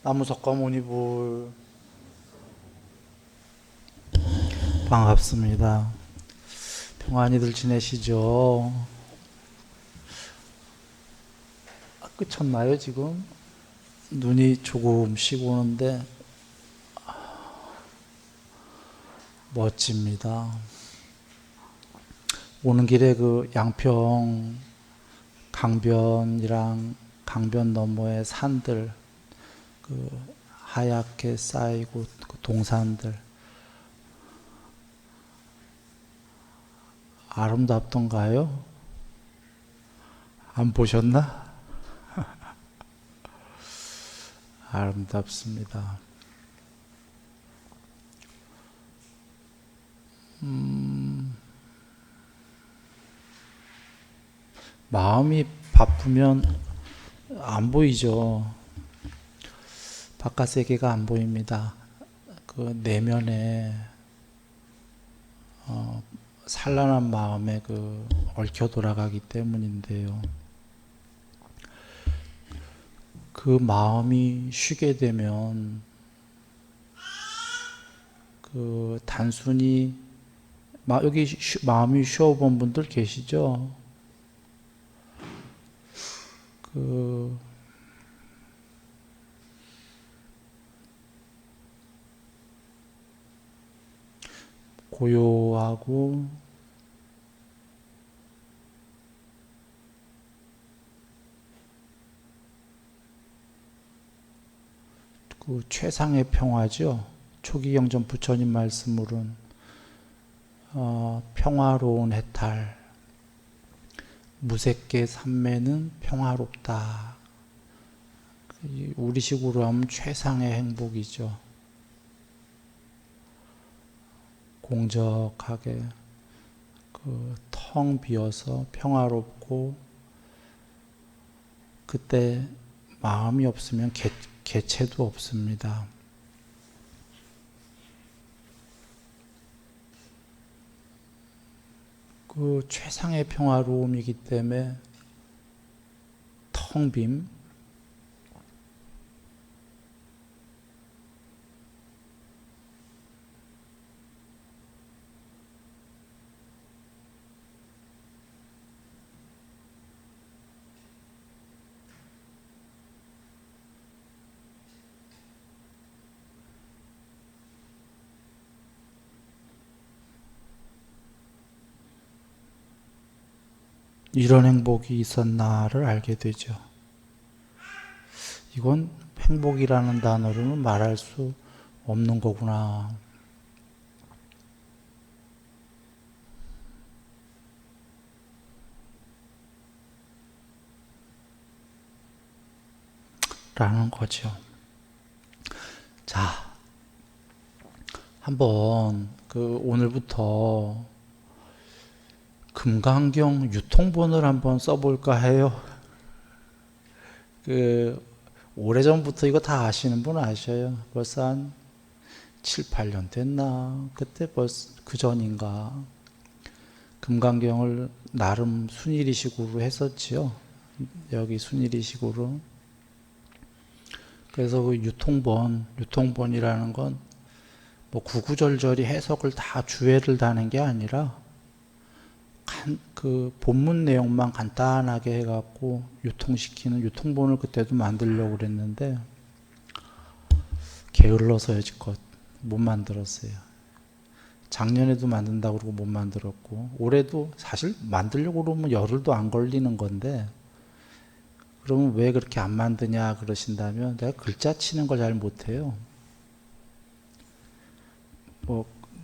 나무석가모니불 반갑습니다. 평안히들 지내시죠? 끝쳤나요 지금? 눈이 조금씩 오는데 멋집니다. 오는 길에 그 양평 강변이랑 강변 너머의 산들, 그 하얗게 쌓이고 그 동산들 아름답던가요? 안 보셨나? 아름답습니다. 마음이 바쁘면 안 보이죠. 바깥 세계가 안 보입니다. 그 내면에 산란한 마음에 그 얽혀 돌아가기 때문인데요. 그 마음이 쉬게 되면 그 단순히 여기 마음이 쉬어본 분들 계시죠? 그 고요하고 그 최상의 평화죠. 초기경전 부처님 말씀으로는 평화로운 해탈, 무색계 삼매는 평화롭다. 우리식으로 하면 최상의 행복이죠. 공적하게 그 텅 비어서 평화롭고, 그때 마음이 없으면 개체도 없습니다. 그 최상의 평화로움이기 때문에 텅 빔, 이런 행복이 있었나를 알게 되죠. 이건 행복이라는 단어로는 말할 수 없는 거구나. 라는 거죠. 자, 한번 그 오늘부터 금강경 유통본을 한번 써볼까 해요. 그 오래전부터 이거 다 아시는 분 아셔요. 벌써 한 7, 8년 됐나? 그때 벌써 그 전인가? 금강경을 나름 순일이식으로 했었지요. 여기 순일이식으로. 그래서 그 유통본이라는 건 뭐 구구절절히 해석을 다 주해를 다는 게 아니라 그 본문 내용만 간단하게 해갖고 유통시키는 유통본을 그때도 만들려고 그랬는데 게을러서 여지껏 못 만들었어요. 작년에도 만든다고 그러고 못 만들었고, 올해도 사실 만들려고 그러면 열흘도 안 걸리는 건데, 그러면 왜 그렇게 안 만드냐 그러신다면, 내가 글자 치는 걸 잘 못해요.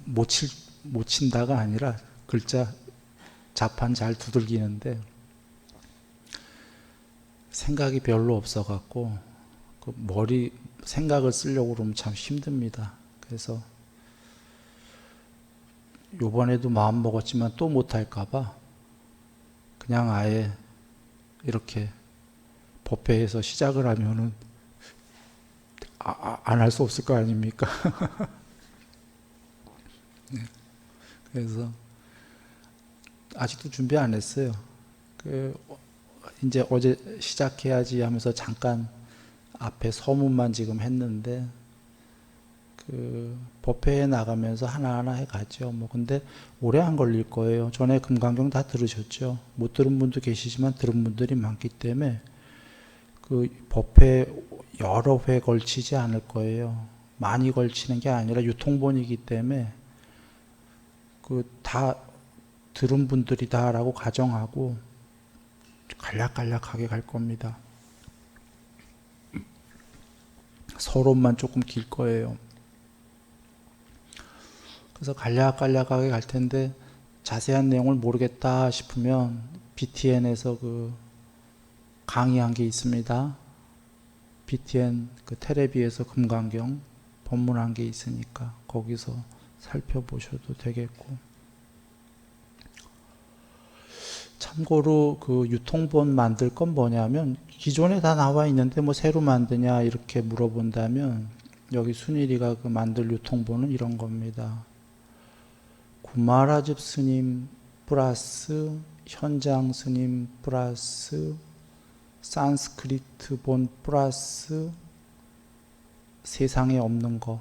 못 친다가 아니라 글자 자판 잘 두들기는데 생각이 별로 없어갖고 그 생각을 쓰려고 그러면 참 힘듭니다. 그래서 요번에도 마음 먹었지만 또 못할까봐 그냥 아예 이렇게 법회에서 시작을 하면은 안 할 수 없을 거 아닙니까? 그래서 아직도 준비 안 했어요. 이제 어제 시작해야지 하면서 잠깐 앞에 서문만 지금 했는데 법회에 나가면서 하나하나 해가죠. 근데 오래 안 걸릴 거예요. 전에 금강경 다 들으셨죠? 못 들은 분도 계시지만 들은 분들이 많기 때문에 법회 여러 회 걸치지 않을 거예요. 많이 걸치는 게 아니라 유통본이기 때문에 다 들은 분들이다라고 가정하고 간략간략하게 갈 겁니다. 서론만 조금 길 거예요. 그래서 간략간략하게 갈 텐데 자세한 내용을 모르겠다 싶으면 BTN에서 강의한 게 있습니다. BTN 테레비에서 금강경 법문한 게 있으니까 거기서 살펴보셔도 되겠고, 참고로 유통본 만들 건 뭐냐면 기존에 다 나와 있는데 새로 만드냐 이렇게 물어본다면 여기 순일이가 만들 유통본은 이런 겁니다. 구마라집 스님 플러스 현장 스님 플러스 산스크리트 본 플러스 세상에 없는 거,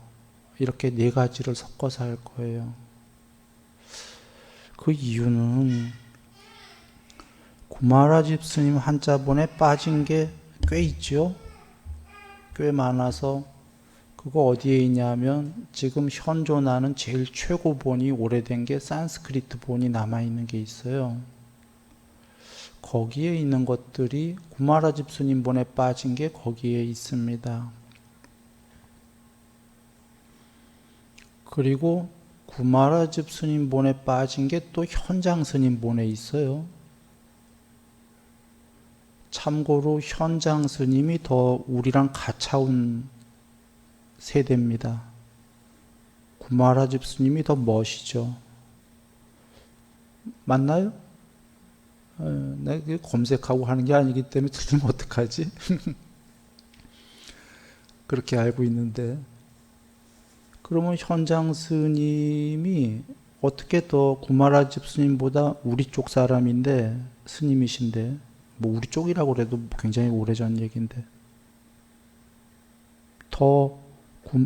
이렇게 네 가지를 섞어서 할 거예요. 그 이유는 구마라집 스님 한자본에 빠진 게 꽤 있죠. 꽤 많아서 그거 어디에 있냐면 지금 현존하는 제일 최고본이 오래된 게 산스크리트 본이 남아있는 게 있어요. 거기에 있는 것들이 구마라집 스님 본에 빠진 게 거기에 있습니다. 그리고 구마라집 스님 본에 빠진 게 또 현장 스님 본에 있어요. 참고로 현장 스님이 더 우리랑 가차운 세대입니다. 구마라집 스님이 더 멋이죠. 맞나요? 내가 검색하고 하는 게 아니기 때문에 틀리면 어떡하지? 그렇게 알고 있는데, 그러면 현장 스님이 어떻게 더 구마라집 스님보다 우리 쪽 사람인데 스님이신데, 우리 쪽이라고 그래도 굉장히 오래전 얘기인데 더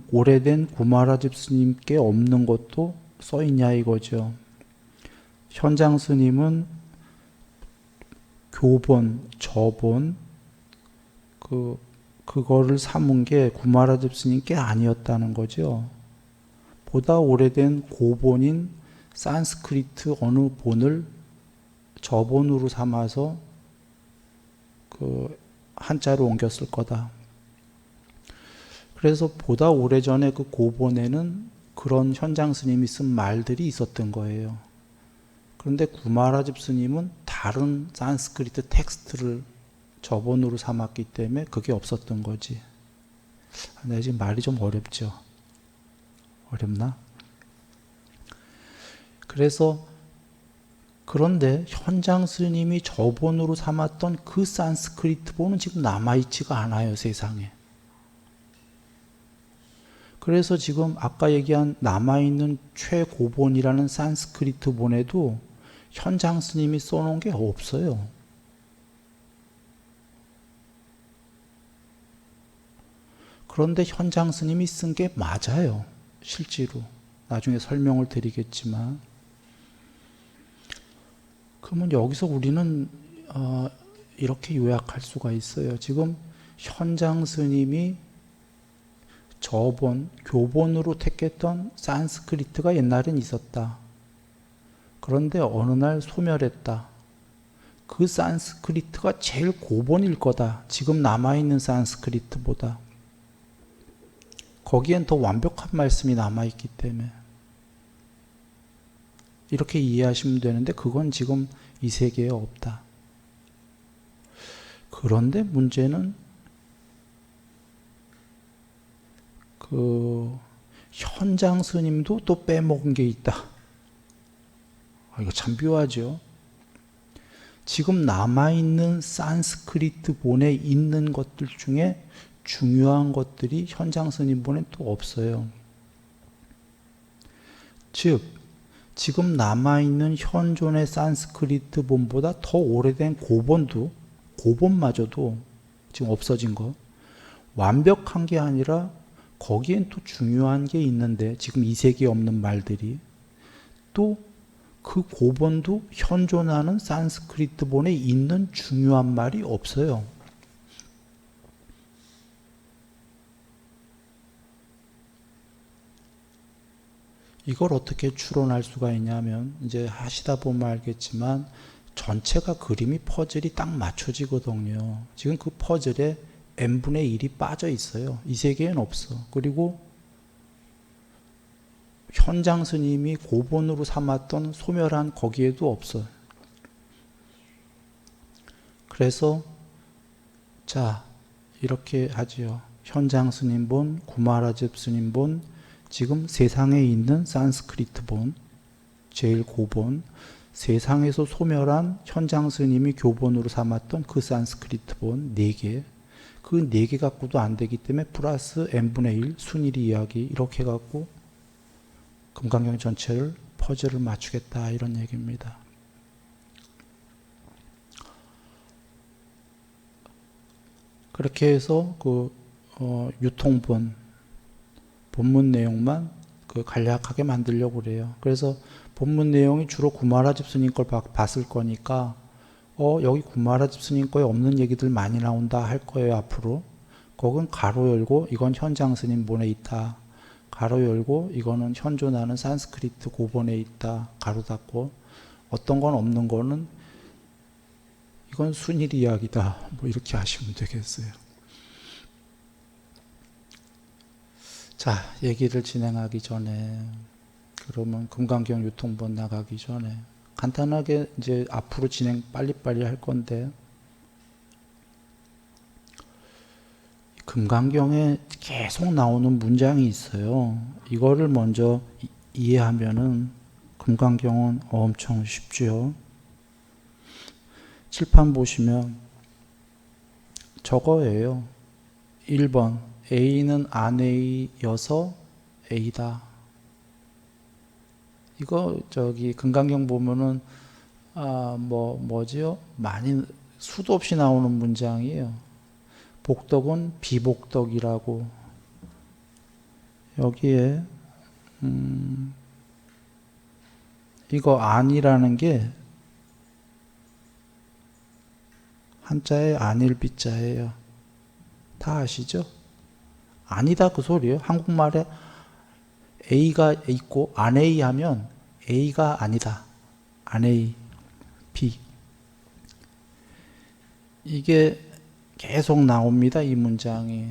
오래된 구마라집 스님께 없는 것도 써있냐 이거죠. 현장 스님은 교본, 저본 그거를 삼은 게 구마라집 스님께 아니었다는 거죠. 보다 오래된 고본인 산스크리트 어느 본을 저본으로 삼아서 한자로 옮겼을 거다. 그래서 보다 오래전에 고본에는 그런 현장 스님이 쓴 말들이 있었던 거예요. 그런데 구마라집 스님은 다른 산스크리트 텍스트를 저본으로 삼았기 때문에 그게 없었던 거지. 내가 지금 말이 좀 어렵죠? 어렵나? 그런데 현장 스님이 저본으로 삼았던 그 산스크리트 본은 지금 남아있지가 않아요, 세상에. 그래서 지금 아까 얘기한 남아있는 최고본이라는 산스크리트 본에도 현장 스님이 써놓은 게 없어요. 그런데 현장 스님이 쓴 게 맞아요, 실제로. 나중에 설명을 드리겠지만. 그러면 여기서 우리는 이렇게 요약할 수가 있어요. 지금 현장 스님이 저본, 교본으로 택했던 산스크리트가 옛날엔 있었다. 그런데 어느 날 소멸했다. 그 산스크리트가 제일 고본일 거다. 지금 남아있는 산스크리트보다. 거기엔 더 완벽한 말씀이 남아있기 때문에. 이렇게 이해하시면 되는데 그건 지금 이 세계에 없다. 그런데 문제는 현장 스님도 또 빼먹은 게 있다. 이거 참 묘하죠. 지금 남아있는 산스크리트 본에 있는 것들 중에 중요한 것들이 현장 스님 본에 또 없어요. 즉 지금 남아있는 현존의 산스크리트 본보다 더 오래된 고본마저도 지금 없어진 거, 완벽한 게 아니라 거기엔 또 중요한 게 있는데 지금 이 세계에 없는 말들이 또 그 고본도 현존하는 산스크리트본에 있는 중요한 말이 없어요. 이걸 어떻게 추론할 수가 있냐면 이제 하시다 보면 알겠지만 전체가 그림이 퍼즐이 딱 맞춰지거든요. 지금 그 퍼즐에 n분의 1이 빠져 있어요. 이 세계엔 없어. 그리고 현장 스님이 고본으로 삼았던 소멸한 거기에도 없어. 그래서 자 이렇게 하지요. 현장 스님 본, 구마라집 스님 본, 지금 세상에 있는 산스크리트 본, 제일 고본, 세상에서 소멸한 현장 스님이 교본으로 삼았던 그 산스크리트 본 4개, 그 4개 갖고도 안 되기 때문에 플러스 n분의 1 순일이 이야기 이렇게 갖고 금강경 전체를 퍼즐을 맞추겠다 이런 얘기입니다. 그렇게 해서 그 유통본 본문 내용만 그 간략하게 만들려고 그래요. 그래서 본문 내용이 주로 구마라집 스님 걸 봤을 거니까 여기 구마라집 스님 거에 없는 얘기들 많이 나온다 할 거예요. 앞으로 거긴 가로 열고 이건 현장 스님 본에 있다. 가로 열고 이거는 현존하는 산스크리트 고본에 있다. 가로 닫고 어떤 건 없는 거는 이건 순일 이야기다. 뭐 이렇게 하시면 되겠어요. 자, 얘기를 진행하기 전에 그러면 금강경 유통본 나가기 전에 간단하게 이제 앞으로 진행 빨리빨리 할 건데 금강경에 계속 나오는 문장이 있어요. 이거를 먼저 이해하면은 금강경은 엄청 쉽죠. 칠판 보시면 저거예요. 1번 A는 안 A여서 A다. 이거 저기 금강경 보면은 뭐지요? 많이 수도 없이 나오는 문장이에요. 복덕은 비복덕이라고 여기에 이거 아니라는 게 한자에 안일비자예요. 다 아시죠? 아니다 그 소리예요. 한국말에 A가 있고 안 A 하면 A가 아니다. 안 A, B. 이게 계속 나옵니다. 이 문장이.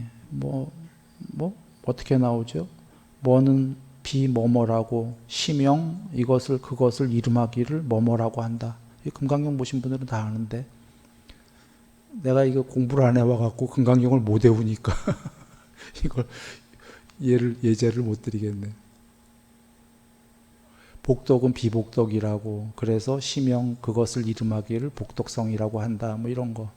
어떻게 나오죠? 뭐는 비뭐뭐라고 시명 이것을 그것을 이름하기를 뭐뭐라고 한다. 금강경 보신 분들은 다 아는데 내가 이거 공부를 안 해와갖고 금강경을 못 외우니까 이걸 예제를 못 드리겠네. 복덕은 비복덕이라고 그래서 시명 그것을 이름하기를 복덕성이라고 한다. 뭐 이런 거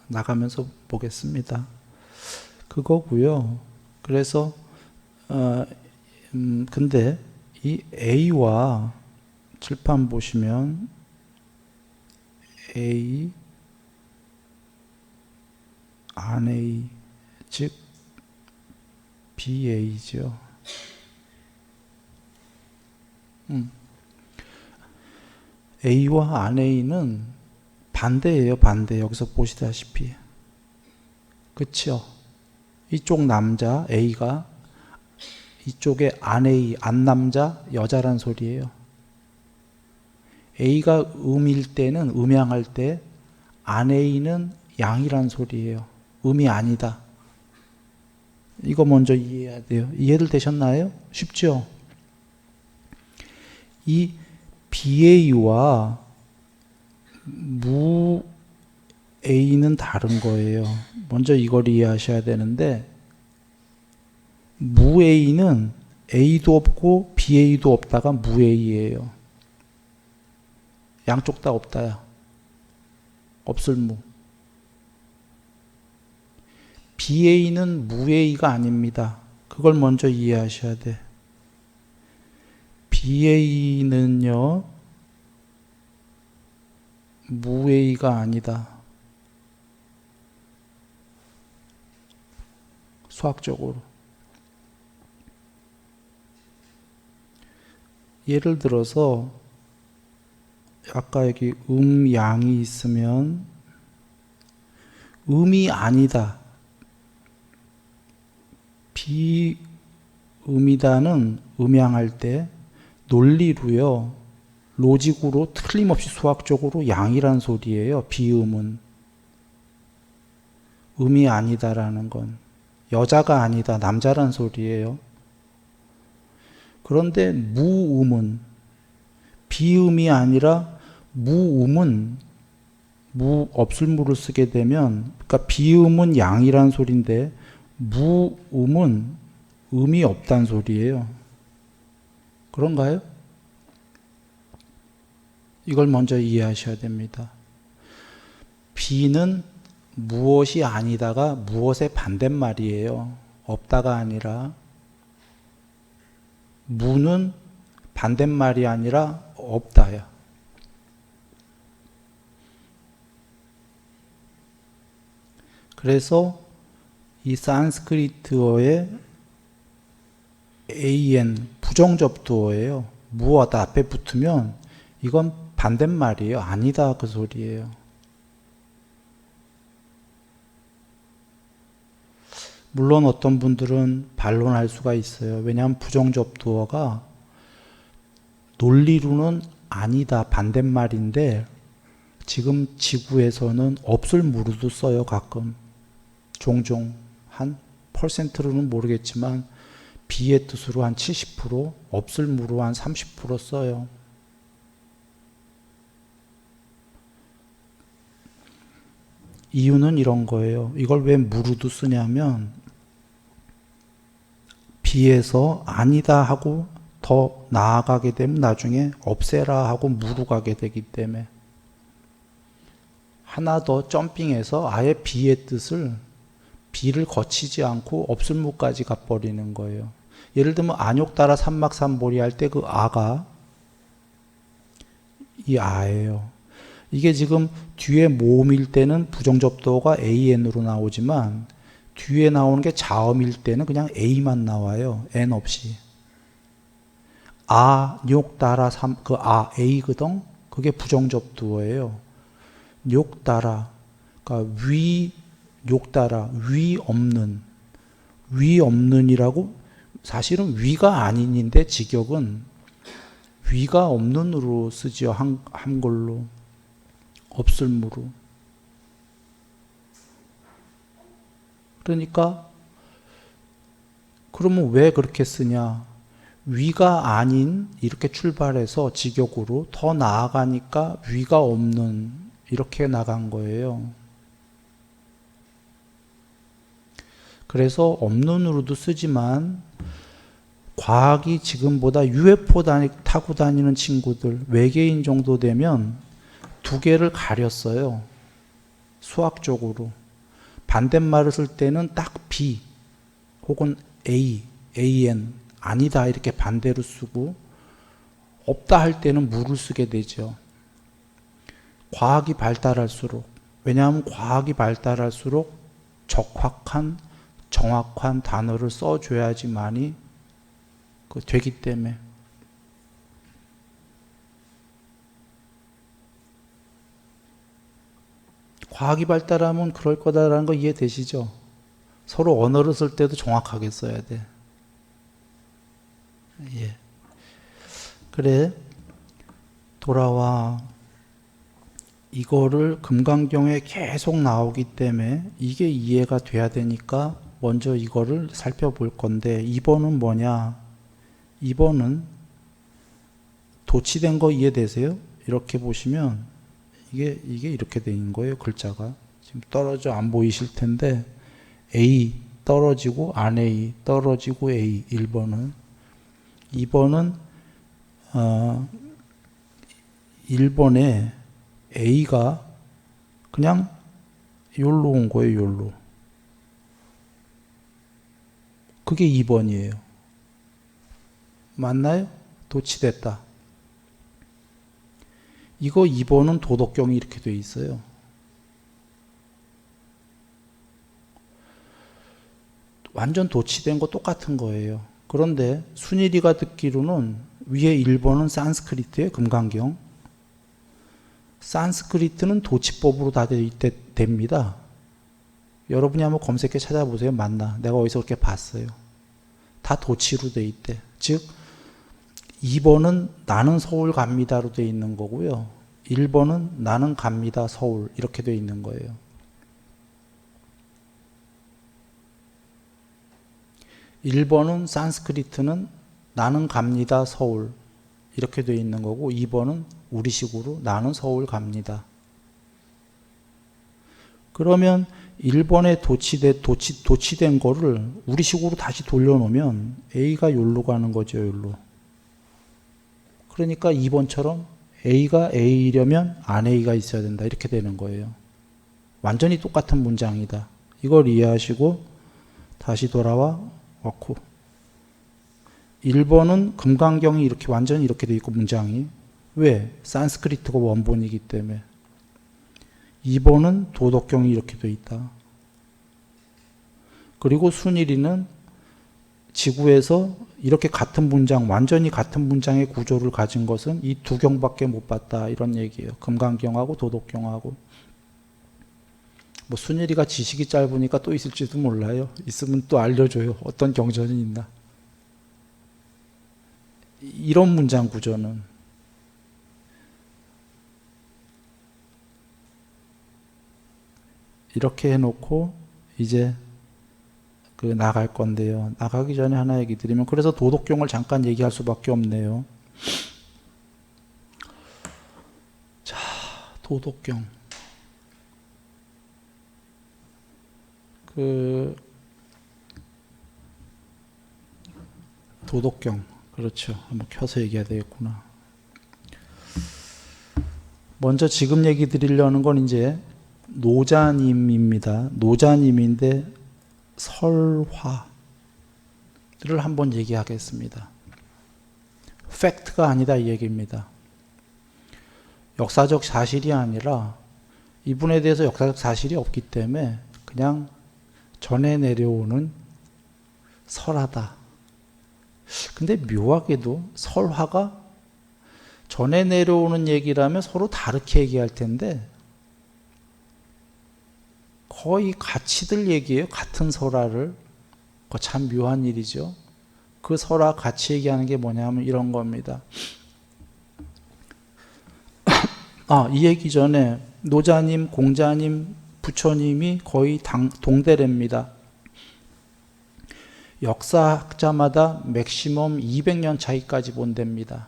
나가면서 보겠습니다. 그거고요. 그래서 근데 이 A와 칠판 보시면 A, 안 A, 즉 BA죠. A와 안 A는 반대예요. 반대. 여기서 보시다시피. 그쵸? 이쪽 남자 A가 이쪽에 안 A, 안 남자 여자란 소리예요. A가 음일 때는 음양할 때 안 A는 양이란 소리예요. 음이 아니다. 이거 먼저 이해해야 돼요. 이해를 되셨나요? 쉽죠? 이 BA와 무 A는 다른 거예요. 먼저 이걸 이해하셔야 되는데 무 A는 A도 없고 BA도 없다가 무 A예요. 양쪽 다 없다야. 없을 무. BA는 무 A가 아닙니다. 그걸 먼저 이해하셔야 돼. BA는요 무 A가 아니다. 수학적으로. 예를 들어서 아까 여기 양이 있으면 음이 아니다, 비음이다는 음양할 때 논리로요, 로직으로 틀림없이 수학적으로 양이란 소리예요. 비음은 음이 아니다라는 건 여자가 아니다, 남자란 소리예요. 그런데 무음은, 비음이 아니라 무음은, 없을 무를 쓰게 되면, 그러니까 비음은 양이란 소리인데 무음은 음이 없단 소리예요. 그런가요? 이걸 먼저 이해하셔야 됩니다. 비는 무엇이 아니다가 무엇의 반대말이에요. 없다가 아니라. 무는 반대말이 아니라 없다야. 그래서 이 산스크리트어의 an, 부정접두어예요. 무엇 앞에 붙으면 이건 반대말이에요. 아니다 그 소리예요. 물론 어떤 분들은 반론할 수가 있어요. 왜냐하면 부정접두어가 논리로는 아니다, 반대말인데 지금 지구에서는 없을 무로도 써요. 가끔. 종종 한 %로는 모르겠지만 비의 뜻으로 한 70%, 없을 무로 한 30% 써요. 이유는 이런 거예요. 이걸 왜 무로도 쓰냐면 비에서 아니다 하고 더 나아가게 되면 나중에 없애라 하고 무로 가게 되기 때문에 하나 더 점핑해서 아예 비의 뜻을 비를 거치지 않고 없을 무까지 가버리는 거예요. 예를 들면 안욕 따라 삼막삼보리 할 때 그 아가 이 아예요. 이게 지금 뒤에 모음일 때는 부정접두어가 an으로 나오지만 뒤에 나오는 게 자음일 때는 그냥 a만 나와요. n 없이. 욕 따라 그 a거든. 그게 부정접두어예요. 욕 따라, 그러니까 욕 따라 위 없는이라고 사실은 위가 아닌인데 직역은 위가 없는으로 쓰지요. 한글로. 없을 무로. 그러니까 그러면 왜 그렇게 쓰냐? 위가 아닌 이렇게 출발해서 직역으로 더 나아가니까 위가 없는 이렇게 나간 거예요. 그래서 없는으로도 쓰지만 과학이 지금보다 UFO 타고 다니는 친구들, 외계인 정도 되면 두 개를 가렸어요. 수학적으로. 반대말을 쓸 때는 딱 B 혹은 AN, 아니다 이렇게 반대로 쓰고 없다 할 때는 무를 쓰게 되죠. 과학이 발달할수록, 왜냐하면 과학이 발달할수록 적확한, 정확한 단어를 써줘야지만이 되기 때문에. 과학이 발달하면 그럴 거다라는 거 이해되시죠? 서로 언어를 쓸 때도 정확하게 써야 돼. 예. 그래, 돌아와. 이거를 금강경에 계속 나오기 때문에 이게 이해가 돼야 되니까 먼저 이거를 살펴볼 건데 2번은 뭐냐? 2번은 도치된 거 이해되세요? 이렇게 보시면 이게 이렇게 된 거예요. 글자가 지금 떨어져 안 보이실 텐데 A 떨어지고 안 A 떨어지고 A 1번은 2번은 1번에 A가 그냥 요로 온 거예요. 요로. 그게 2번이에요. 맞나요? 도치됐다. 이거 2번은 도덕경이 이렇게 돼 있어요. 완전 도치된 거 똑같은 거예요. 그런데 순일이가 듣기로는 위에 1번은 산스크리트예요. 금강경. 산스크리트는 도치법으로 다 됩니다. 여러분이 한번 검색해 찾아보세요. 맞나? 내가 어디서 그렇게 봤어요. 다 도치로 돼 있대. 즉 2번은 나는 서울 갑니다로 돼 있는 거고요. 1번은 나는 갑니다 서울 이렇게 돼 있는 거예요. (1번은) 산스크리트는 나는 갑니다 서울 이렇게 돼 있는 거고, 2번은 우리식으로 나는 서울 갑니다. 그러면 1번에 도치된 거를 우리식으로 다시 돌려놓으면 A가 여기로 가는 거죠. 여기로. 그러니까 2번처럼 A가 A이려면 안 A가 있어야 된다 이렇게 되는 거예요. 완전히 똑같은 문장이다. 이걸 이해하시고 다시 돌아와 왔고, 1번은 금강경이 이렇게 완전히 이렇게 돼 있고 문장이 왜? 산스크리트가 원본이기 때문에. 2번은 도덕경이 이렇게 돼 있다. 그리고 순일이는 지구에서 이렇게 같은 문장, 완전히 같은 문장의 구조를 가진 것은 이 두 경밖에 못 봤다 이런 얘기예요. 금강경하고 도덕경하고. 뭐 순일이가 지식이 짧으니까 또 있을지도 몰라요. 있으면 또 알려줘요. 어떤 경전이 있나. 이런 문장 구조는 이렇게 해놓고 이제 나갈 건데요. 나가기 전에 하나 얘기 드리면, 그래서 도덕경을 잠깐 얘기할 수밖에 없네요. 자, 도덕경. 도덕경. 그렇죠. 한번 켜서 얘기해야 되겠구나. 먼저 지금 얘기 드리려는 건 이제 노자님입니다. 노자님인데 설화를 한번 얘기하겠습니다. 팩트가 아니다 이 얘기입니다. 역사적 사실이 아니라 이분에 대해서 역사적 사실이 없기 때문에 그냥 전해 내려오는 설화다. 근데 묘하게도 설화가 전해 내려오는 얘기라면 서로 다르게 얘기할 텐데 거의 같이들 얘기해요. 같은 설화를. 그거 참 묘한 일이죠. 그 설화 같이 얘기하는 게 뭐냐면 이런 겁니다. 이 얘기 전에 노자님, 공자님, 부처님이 거의 동대래입니다. 역사학자마다 맥시멈 200년 차이까지 본답니다.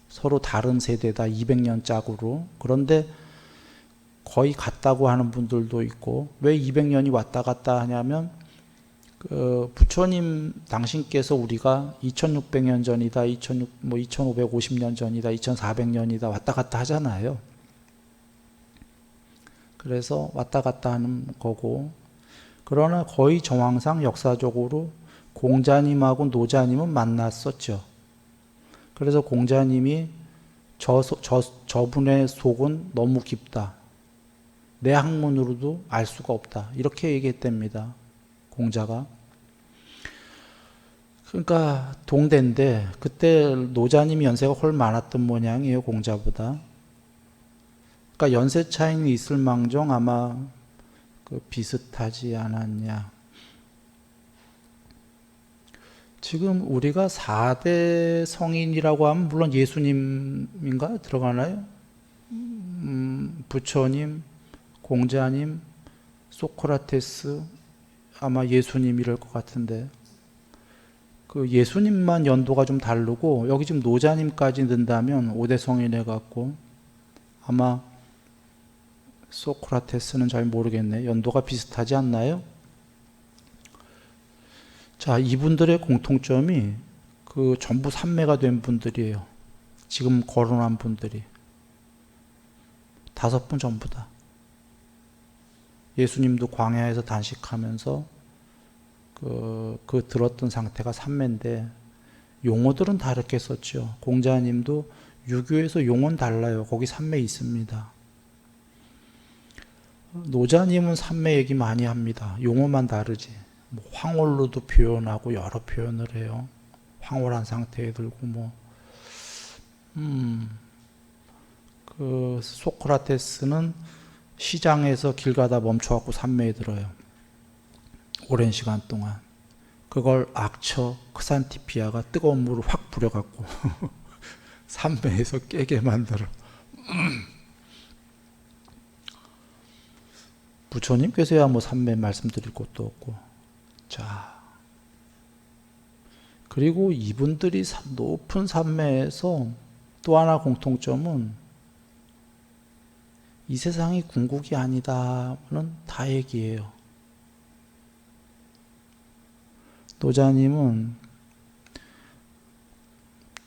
서로 다른 세대다 200년 짝으로. 그런데 거의 같다고 하는 분들도 있고, 왜 200년이 왔다 갔다 하냐면 부처님 당신께서 우리가 2600년 전이다, 2550년 전이다, 2400년이다 왔다 갔다 하잖아요. 그래서 왔다 갔다 하는 거고, 그러나 거의 정황상 역사적으로 공자님하고 노자님은 만났었죠. 그래서 공자님이 저분의 속은 너무 깊다. 내 학문으로도 알 수가 없다. 이렇게 얘기했답니다. 공자가. 그러니까 동대인데 그때 노자님이 연세가 훨 많았던 모양이에요. 공자보다. 그러니까 연세 차이는 있을 망정 아마 비슷하지 않았냐. 지금 우리가 4대 성인이라고 하면 물론 예수님인가 들어가나요? 부처님, 공자님, 소크라테스, 아마 예수님 이럴 것 같은데, 예수님만 연도가 좀 다르고 여기 지금 노자님까지 넣는다면 5대 성인해 갖고 아마 소크라테스는 잘 모르겠네. 연도가 비슷하지 않나요? 자, 이분들의 공통점이 전부 삼매가 된 분들이에요. 지금 거론한 분들이 5분 전부 다. 예수님도 광야에서 단식하면서 들었던 상태가 삼매인데 용어들은 다르게 썼죠. 공자님도 유교에서 용어는 달라요. 거기 삼매 있습니다. 노자님은 삼매 얘기 많이 합니다. 용어만 다르지. 뭐 황홀로도 표현하고 여러 표현을 해요. 황홀한 상태에 들고 그 소크라테스는 시장에서 길 가다 멈춰갖고 산매에 들어요. 오랜 시간 동안. 그걸 악처 크산티피아가 뜨거운 물을 확 부려갖고 산매에서 깨게 만들어. 부처님께서야 뭐 산매 말씀드릴 것도 없고. 자, 그리고 이분들이 높은 산매에서 또 하나 공통점은 이 세상이 궁극이 아니다는 다 얘기해요. 노자님은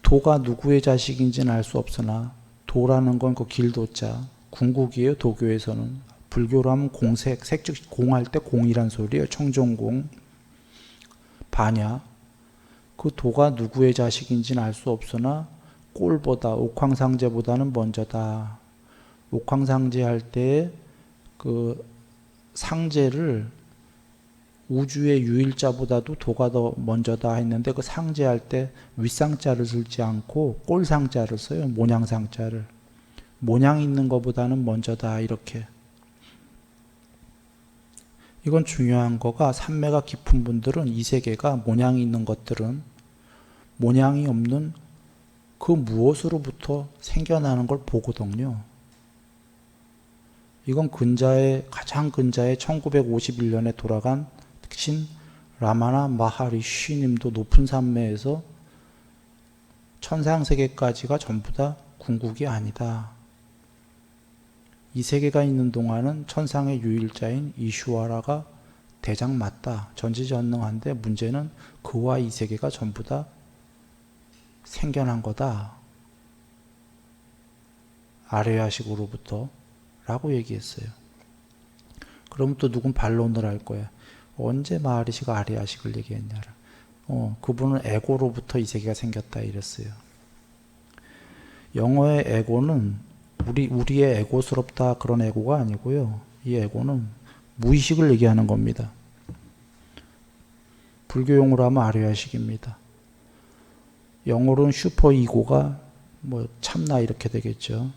도가 누구의 자식인지는 알 수 없으나 도라는 건 그 길도자 궁극이에요. 도교에서는. 불교로 하면 공색, 색즉 공할 때 공이란 소리예요. 청정공, 반야. 그 도가 누구의 자식인지는 알 수 없으나 꼴보다 옥황상제보다는 먼저다. 옥황상제 할 때 그 상제를 우주의 유일자보다도 도가 더 먼저다 했는데 그 상제할 때 윗상자를 쓰지 않고 꼴상자를 써요. 모냥상자를. 모냥 있는 것보다는 먼저다 이렇게. 이건 중요한 거가 산매가 깊은 분들은 이 세계가 모냥이 있는 것들은 모냥이 없는 그 무엇으로부터 생겨나는 걸 보거든요. 이건 가장 근자에 1951년에 돌아간 신 라마나 마하리쉬님도 높은 산매에서 천상세계까지가 전부 다 궁극이 아니다. 이 세계가 있는 동안은 천상의 유일자인 이슈와라가 대장 맞다. 전지전능한데 문제는 그와 이 세계가 전부 다 생겨난 거다. 아레야식으로부터 라고 얘기했어요. 그럼 또 누군 반론을 할 거야. 언제 마하리시가 아레야식을 얘기했냐를. 그분은 에고로부터 이 세계가 생겼다 이랬어요. 영어의 에고는 우리의 에고스럽다 그런 에고가 아니고요. 이 에고는 무의식을 얘기하는 겁니다. 불교용어로 하면 아레야식입니다. 영어로는 슈퍼 이고가 뭐 참나 이렇게 되겠죠.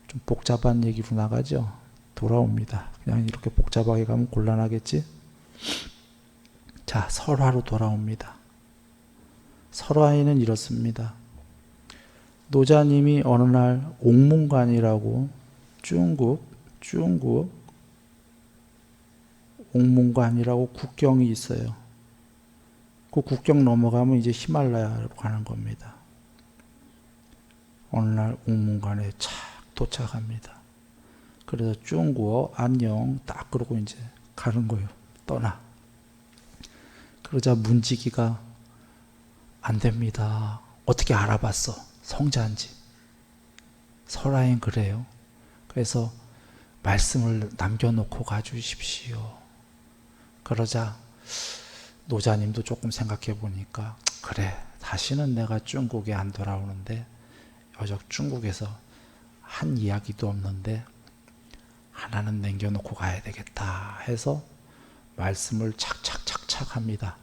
좀 복잡한 얘기로 나가죠. 돌아옵니다. 그냥 이렇게 복잡하게 가면 곤란하겠지? 자, 설화로 돌아옵니다. 설화에는 이렇습니다. 노자님이 어느 날 옥문관이라고 중국 옥문관이라고 국경이 있어요. 그 국경 넘어가면 이제 히말라야로 가는 겁니다. 어느 날 옥문관에 착 도착합니다. 그래서 중국어 안녕 딱 그러고 이제 가는 거예요. 떠나. 그러자 문지기가 안 됩니다. 어떻게 알아봤어? 성자인지. 설화엔 그래요. 그래서 말씀을 남겨놓고 가주십시오. 그러자 노자님도 조금 생각해 보니까 그래 다시는 내가 중국에 안 돌아오는데 여적 중국에서 한 이야기도 없는데 하나는 남겨놓고 가야 되겠다 해서 말씀을 착착착착 합니다.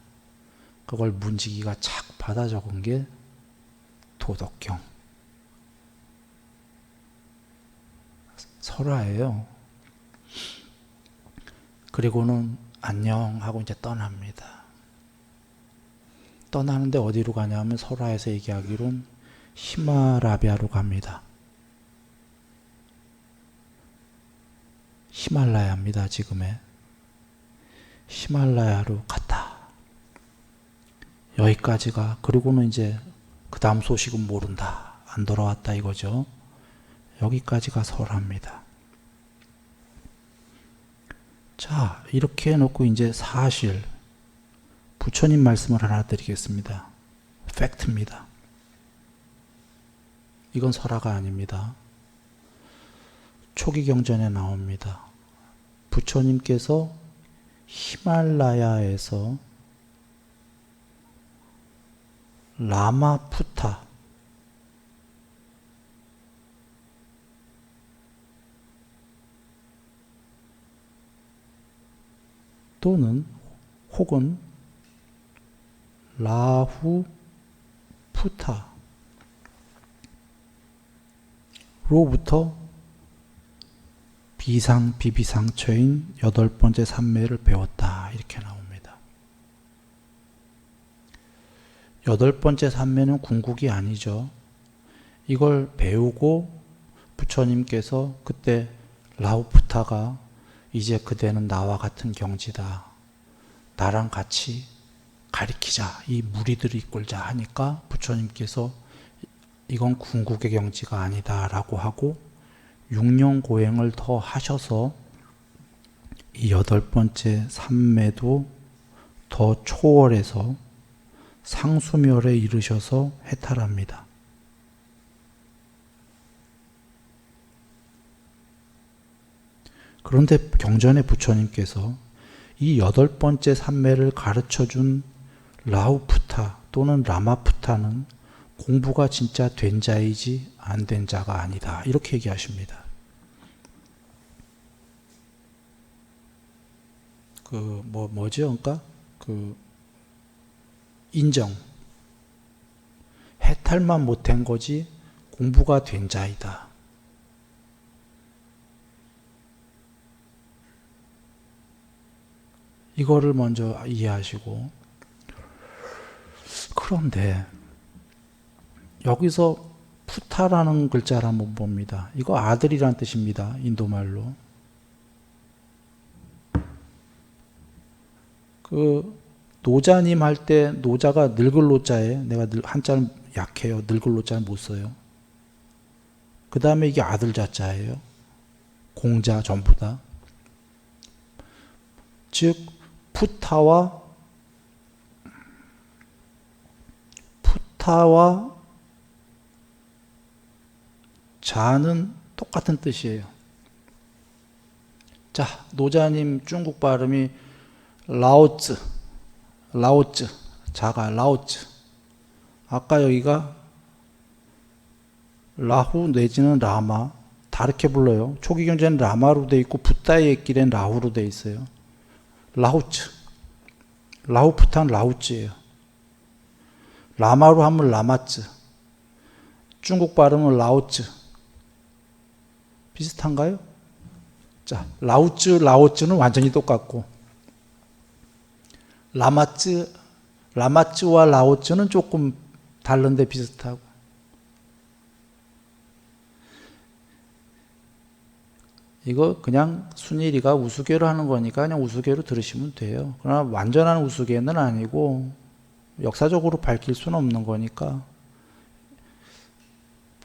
그걸 문지기가 착 받아 적은 게 도덕경 설화예요. 그리고는 안녕 하고 이제 떠납니다. 떠나는데 어디로 가냐면 설화에서 얘기하기로는 히마라비아로 갑니다. 히말라야입니다. 지금의 히말라야로 갔다. 여기까지가. 그리고는 이제 그 다음 소식은 모른다. 안 돌아왔다 이거죠. 여기까지가 설화입니다. 자, 이렇게 해놓고 이제 사실 부처님 말씀을 하나 드리겠습니다. 팩트입니다. 이건 설화가 아닙니다. 초기 경전에 나옵니다. 부처님께서 히말라야에서 라마푸타 또는 혹은 라후 푸타로부터 비비상처인 여덟 번째 산매를 배웠다. 이렇게 나옵니다. 여덟 번째 산매는 궁극이 아니죠. 이걸 배우고 부처님께서 그때 라후푸타가 이제 그대는 나와 같은 경지다. 나랑 같이 가리키자. 이 무리들을 이끌자 하니까 부처님께서 이건 궁극의 경지가 아니다 라고 하고 6년 고행을 더 하셔서 이 여덟 번째 산매도 더 초월해서 상수멸에 이르셔서 해탈합니다. 그런데 경전의 부처님께서 이 여덟 번째 산매를 가르쳐준 라후푸타 또는 라마푸타는 공부가 진짜 된 자이지 안 된 자가 아니다. 이렇게 얘기하십니다. 뭐죠? 그러니까 인정. 해탈만 못한 거지 공부가 된 자이다. 이거를 먼저 이해하시고, 그런데 여기서 푸타라는 글자를 한번 봅니다. 이거 아들이란 뜻입니다. 인도말로. 노자님 할 때 노자가 늙을 노자에 내가 한자는 약해요. 늙을 노자는 못 써요. 그 다음에 이게 아들 자자예요. 공자 전부 다. 즉 푸타와 자는 똑같은 뜻이에요. 자, 노자님 중국 발음이 라오쯔, 자가 라오쯔. 아까 여기가 라후 내지는 라마, 다르게 불러요. 초기 경제는 라마로 돼 있고 붓다의 길엔 라후로 돼 있어요. 라후츠, 라후푸탄 라후츠예요. 라마로 하면 라마츠, 중국 발음은 라오츠. 비슷한가요? 자, 라오츠는 완전히 똑같고, 라마츠와 라오츠는 조금 다른데 비슷하고. 이거 그냥 순일이가 우스개로 하는 거니까 그냥 우스개로 들으시면 돼요. 그러나 완전한 우스개는 아니고 역사적으로 밝힐 수는 없는 거니까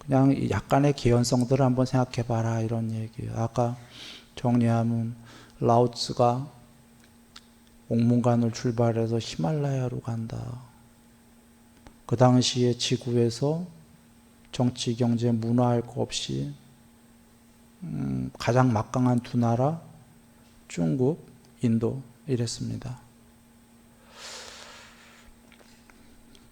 그냥 약간의 개연성들을 한번 생각해봐라 이런 얘기예요. 아까 정리하면 라오츠가 옥문관을 출발해서 히말라야로 간다. 그 당시에 지구에서 정치, 경제, 문화 할 거 없이 가장 막강한 두 나라, 중국, 인도 이랬습니다.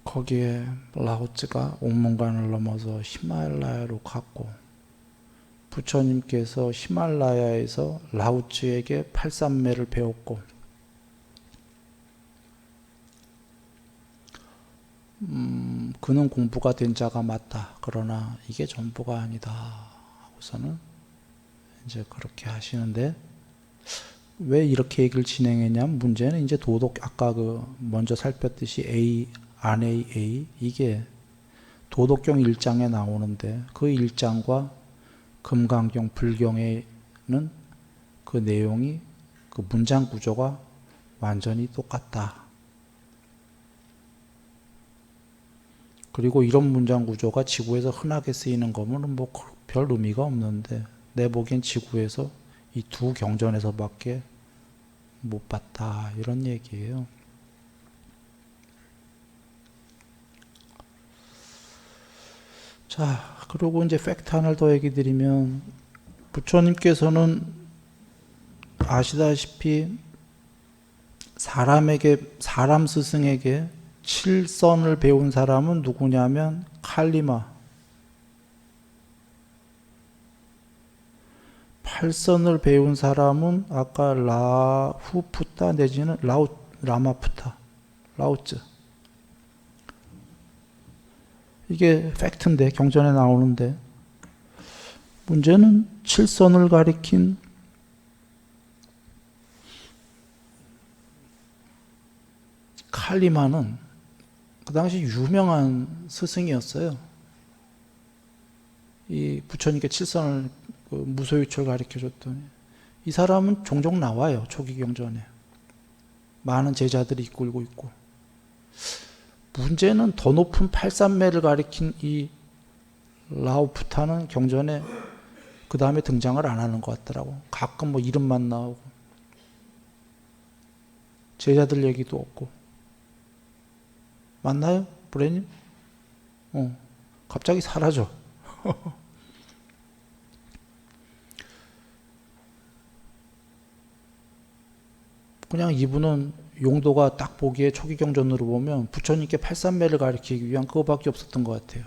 거기에 라오츠가 옥문관을 넘어서 히말라야로 갔고 부처님께서 히말라야에서 라오츠에게 팔삼매를 배웠고 그는 공부가 된 자가 맞다. 그러나 이게 전부가 아니다. 하고서는 이제 그렇게 하시는데 왜 이렇게 얘기를 진행했냐면 문제는 이제 도덕 아까 먼저 살폈듯이 A 안에 A 이게 도덕경 1장에 나오는데 그 1장과 금강경 불경에는 그 내용이 그 문장 구조가 완전히 똑같다. 그리고 이런 문장 구조가 지구에서 흔하게 쓰이는 거면 뭐 별 의미가 없는데 내 보기엔 지구에서 이 두 경전에서밖에 못 봤다. 이런 얘기예요. 자, 그리고 이제 팩트 하나를 더 얘기 드리면 부처님께서는 아시다시피 사람 스승에게 7선을 배운 사람은 누구냐면 칼리마 팔선을 배운 사람은 아까 라후푸타 내지는 라마푸타, 라오쯔. 이게 팩트인데, 경전에 나오는데, 문제는 7선을 가리킨 칼리마는 그 당시 유명한 스승이었어요. 이 부처님께 7선을 무소유철 가르쳐줬더니 이 사람은 종종 나와요. 초기 경전에 많은 제자들이 이끌고 있고. 문제는 더 높은 8산매를 가리킨 이 라오푸타는 경전에 그 다음에 등장을 안 하는 것 같더라고. 가끔 뭐 이름만 나오고 제자들 얘기도 없고. 맞나요, 브레님? 갑자기 사라져. 그냥 이분은 용도가 딱 보기에 초기 경전으로 보면 부처님께 팔산매를 가리키기 위한 그거밖에 없었던 것 같아요.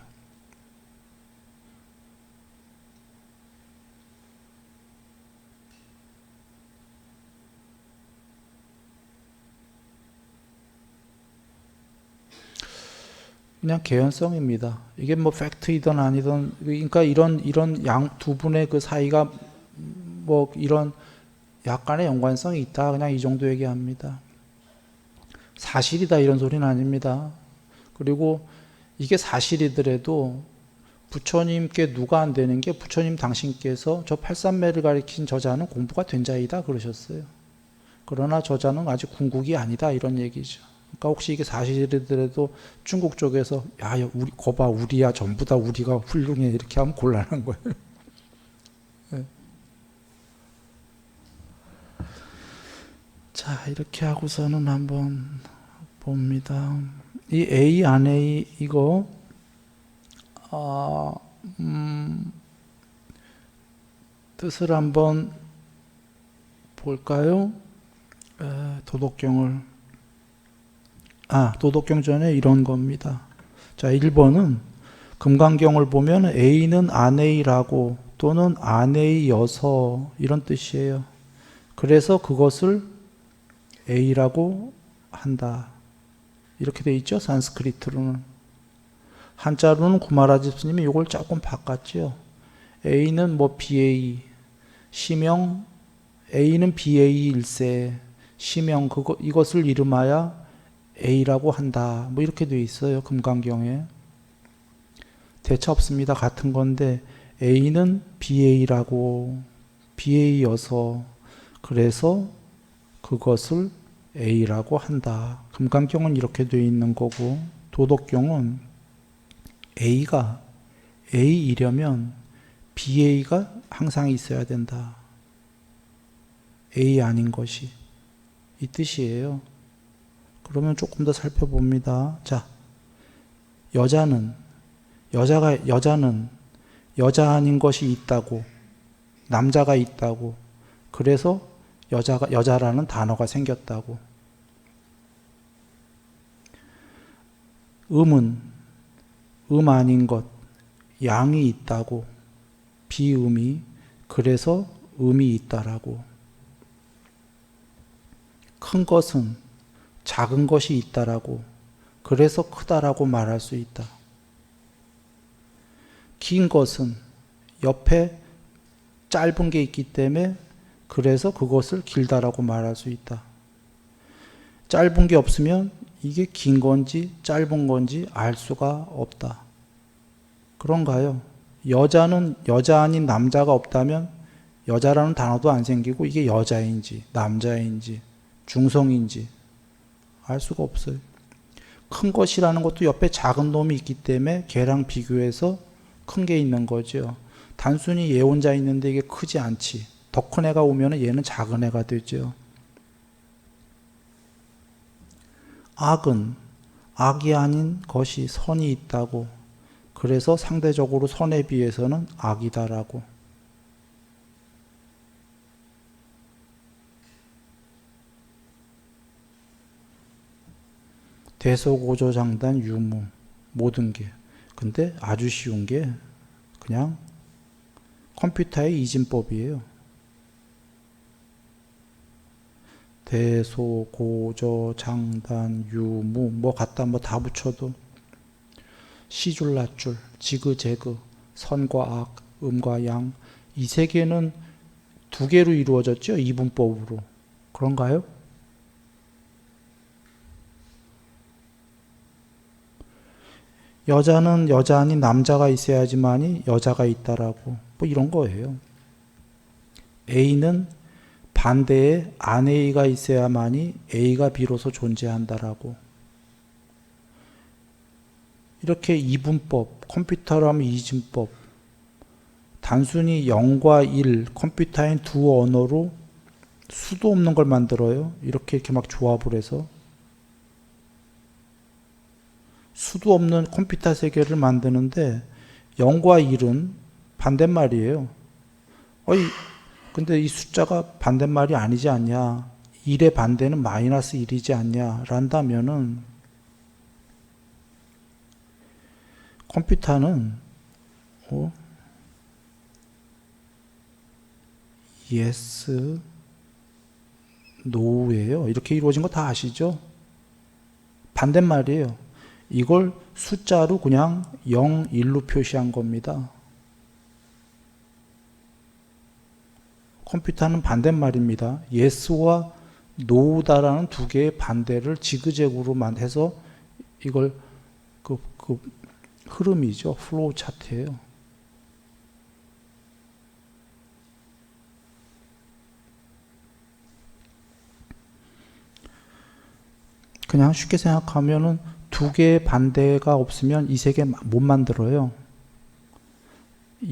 그냥 개연성입니다. 이게 뭐 팩트이든 아니든, 그러니까 이런 양 두 분의 그 사이가 뭐 이런 약간의 연관성이 있다. 그냥 이 정도 얘기합니다. 사실이다 이런 소리는 아닙니다. 그리고 이게 사실이더라도 부처님께 누가 안 되는 게 부처님 당신께서 저 팔산매를 가리킨 저자는 공부가 된 자이다 그러셨어요. 그러나 저자는 아직 궁극이 아니다 이런 얘기죠. 그러니까 혹시 이게 사실이더라도 중국 쪽에서 야 우리 거봐 우리야 전부 다 우리가 훌륭해 이렇게 하면 곤란한 거예요. 네. 자 이렇게 하고서는 한번 봅니다. 이 A 안 A 이거 뜻을 한번 볼까요? 도덕경을 도덕경전에 이런 겁니다. 자 1번은 금강경을 보면 A는 안 A라고 또는 안 A여서 이런 뜻이에요. 그래서 그것을 A라고 한다. 이렇게 돼 있죠. 산스크리트로는. 한자로는 구마라지 스님이 이걸 조금 바꿨죠. A는 뭐 BA, 시명 A는 BA일세, 시명 이것을 이름하여 A라고 한다. 뭐 이렇게 돼 있어요. 금강경에. 대차 없습니다. 같은 건데 A는 BA라고 BA여서 그래서 그것을 A라고 한다. 금강경은 이렇게 돼 있는 거고 도덕경은 A가 A이려면 BA가 항상 있어야 된다. A 아닌 것이 이 뜻이에요. 그러면 조금 더 살펴봅니다. 자, 여자는 여자 아닌 것이 있다고, 남자가 있다고, 그래서 여자라는 단어가 생겼다고. 음 아닌 것, 양이 있다고, 비음이, 그래서 음이 있다라고. 큰 것은 작은 것이 있다라고, 그래서 크다라고 말할 수 있다. 긴 것은 옆에 짧은 게 있기 때문에 그래서 그것을 길다라고 말할 수 있다. 짧은 게 없으면 이게 긴 건지 짧은 건지 알 수가 없다. 그런가요? 여자는 여자 아닌 남자가 없다면 여자라는 단어도 안 생기고 이게 여자인지 남자인지 중성인지 알 수가 없어요. 큰 것이라는 것도 옆에 작은 놈이 있기 때문에 걔랑 비교해서 큰 게 있는 거죠. 단순히 얘 혼자 있는데 이게 크지 않지. 더 큰 애가 오면 얘는 작은 애가 되죠. 악은 악이 아닌 것이 선이 있다고. 그래서 상대적으로 선에 비해서는 악이다라고. 대소고조장단 유무 모든 게. 근데 아주 쉬운 게 그냥 컴퓨터의 이진법이에요. 대소, 고저, 장단, 유무 뭐 갖다 뭐 다 붙여도 시줄, 낱줄, 지그재그, 선과 악, 음과 양 이 세 개는 두 개로 이루어졌죠? 이분법으로. 그런가요? 여자는 여자 아닌 남자가 있어야지만이 여자가 있다라고 뭐 이런 거예요. A는 반대에 안 A가 있어야만이 A가 비로소 존재한다라고. 이렇게 이분법, 컴퓨터로 하면 이진법, 단순히 0과 1, 컴퓨터인 두 언어로 수도 없는 걸 만들어요. 이렇게 막 조합을 해서 수도 없는 컴퓨터 세계를 만드는데 0과 1은 반대말이에요. 근데 이 숫자가 반대말이 아니지 않냐. 1의 반대는 마이너스 1이지 않냐. 란다면은 컴퓨터는 yes, no예요. 이렇게 이루어진 거 다 아시죠? 반대말이에요. 이걸 숫자로 그냥 0, 1로 표시한 겁니다. 컴퓨터는 반대말입니다. yes와 no다라는 두 개의 반대를 지그재그로 해서 이걸 그 흐름이죠. 플로우 차트예요. 그냥 쉽게 생각하면은 두 개의 반대가 없으면 이 세계 못 만들어요.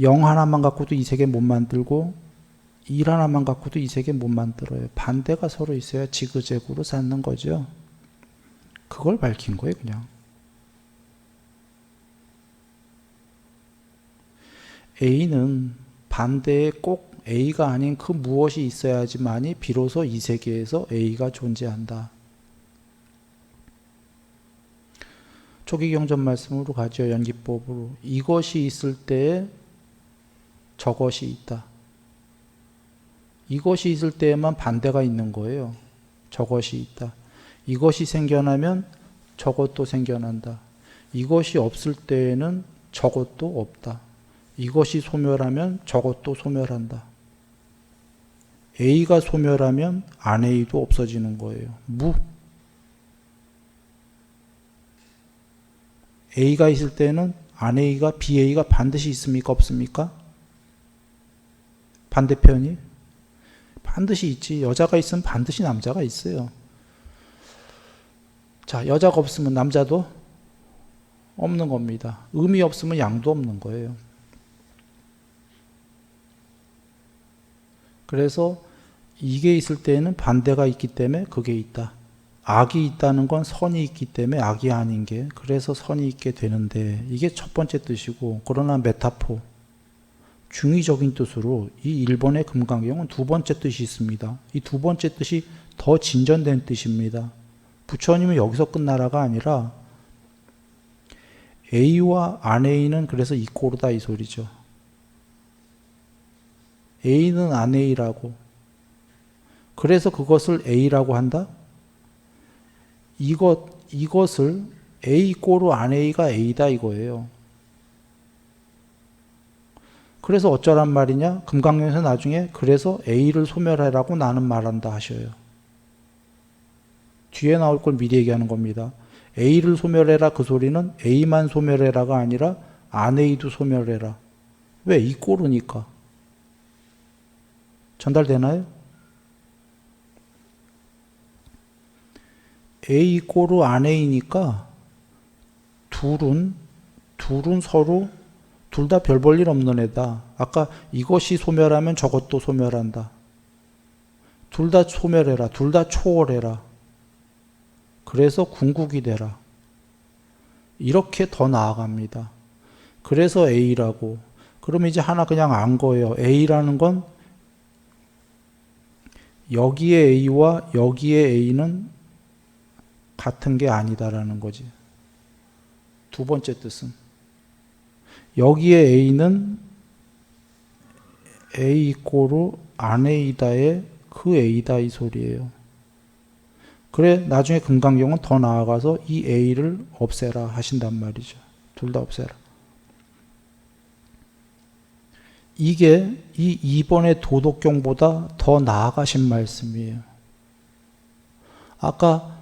0 하나만 갖고도 이 세계 못 만들고 1 하나만 갖고도 이 세계 못 만들어요. 반대가 서로 있어야 지그재그로 쌓는 거죠. 그걸 밝힌 거예요, 그냥. A는 반대에 꼭 A가 아닌 그 무엇이 있어야지만이 비로소 이 세계에서 A가 존재한다. 초기 경전 말씀으로 가죠. 연기법으로. 이것이 있을 때에 저것이 있다. 이것이 있을 때에만 반대가 있는 거예요. 저것이 있다. 이것이 생겨나면 저것도 생겨난다. 이것이 없을 때에는 저것도 없다. 이것이 소멸하면 저것도 소멸한다. A가 소멸하면 안 A도 없어지는 거예요. A가 있을 때는 안 A가 BA가 반드시 있습니까? 없습니까? 반대편이? 반드시 있지. 여자가 있으면 반드시 남자가 있어요. 자, 여자가 없으면 남자도 없는 겁니다. 음이 없으면 양도 없는 거예요. 그래서 이게 있을 때에는 반대가 있기 때문에 그게 있다. 악이 있다는 건 선이 있기 때문에 악이 아닌 게, 그래서 선이 있게 되는데, 이게 첫 번째 뜻이고, 그러나 메타포, 중의적인 뜻으로 이 1번의 금강경은 두 번째 뜻이 있습니다. 이 두 번째 뜻이 더 진전된 뜻입니다. 부처님은 여기서 끝나라가 아니라 A와 안 A는 그래서 이꼬르다 이 소리죠. A는 안 A라고. 그래서 그것을 A라고 한다? 이것을 A 꼬르 안 A가 A다 이거예요. 그래서 어쩌란 말이냐? 금강경에서 나중에 그래서 A를 소멸하라고 나는 말한다 하셔요. 뒤에 나올 걸 미리 얘기하는 겁니다. A를 소멸해라 그 소리는 A만 소멸해라가 아니라 안 A도 소멸해라. 왜? 이 꼬르니까. 전달되나요? A 꼬르 안 A니까 둘은 서로 둘 다 별 볼 일 없는 애다. 아까 이것이 소멸하면 저것도 소멸한다. 둘 다 소멸해라. 둘 다 초월해라. 그래서 궁극이 되라. 이렇게 더 나아갑니다. 그래서 A라고. 그럼 이제 하나 그냥 안 거예요. A라는 건 여기에 A와 여기에 A는 같은 게 아니다라는 거지. 두 번째 뜻은 여기에 A는 A 이꼬르 안 A다의 그 A다 이 소리예요. 그래 나중에 금강경은 더 나아가서 이 A를 없애라 하신단 말이죠. 둘 다 없애라. 이게 이 2번의 도덕경보다 더 나아가신 말씀이에요. 아까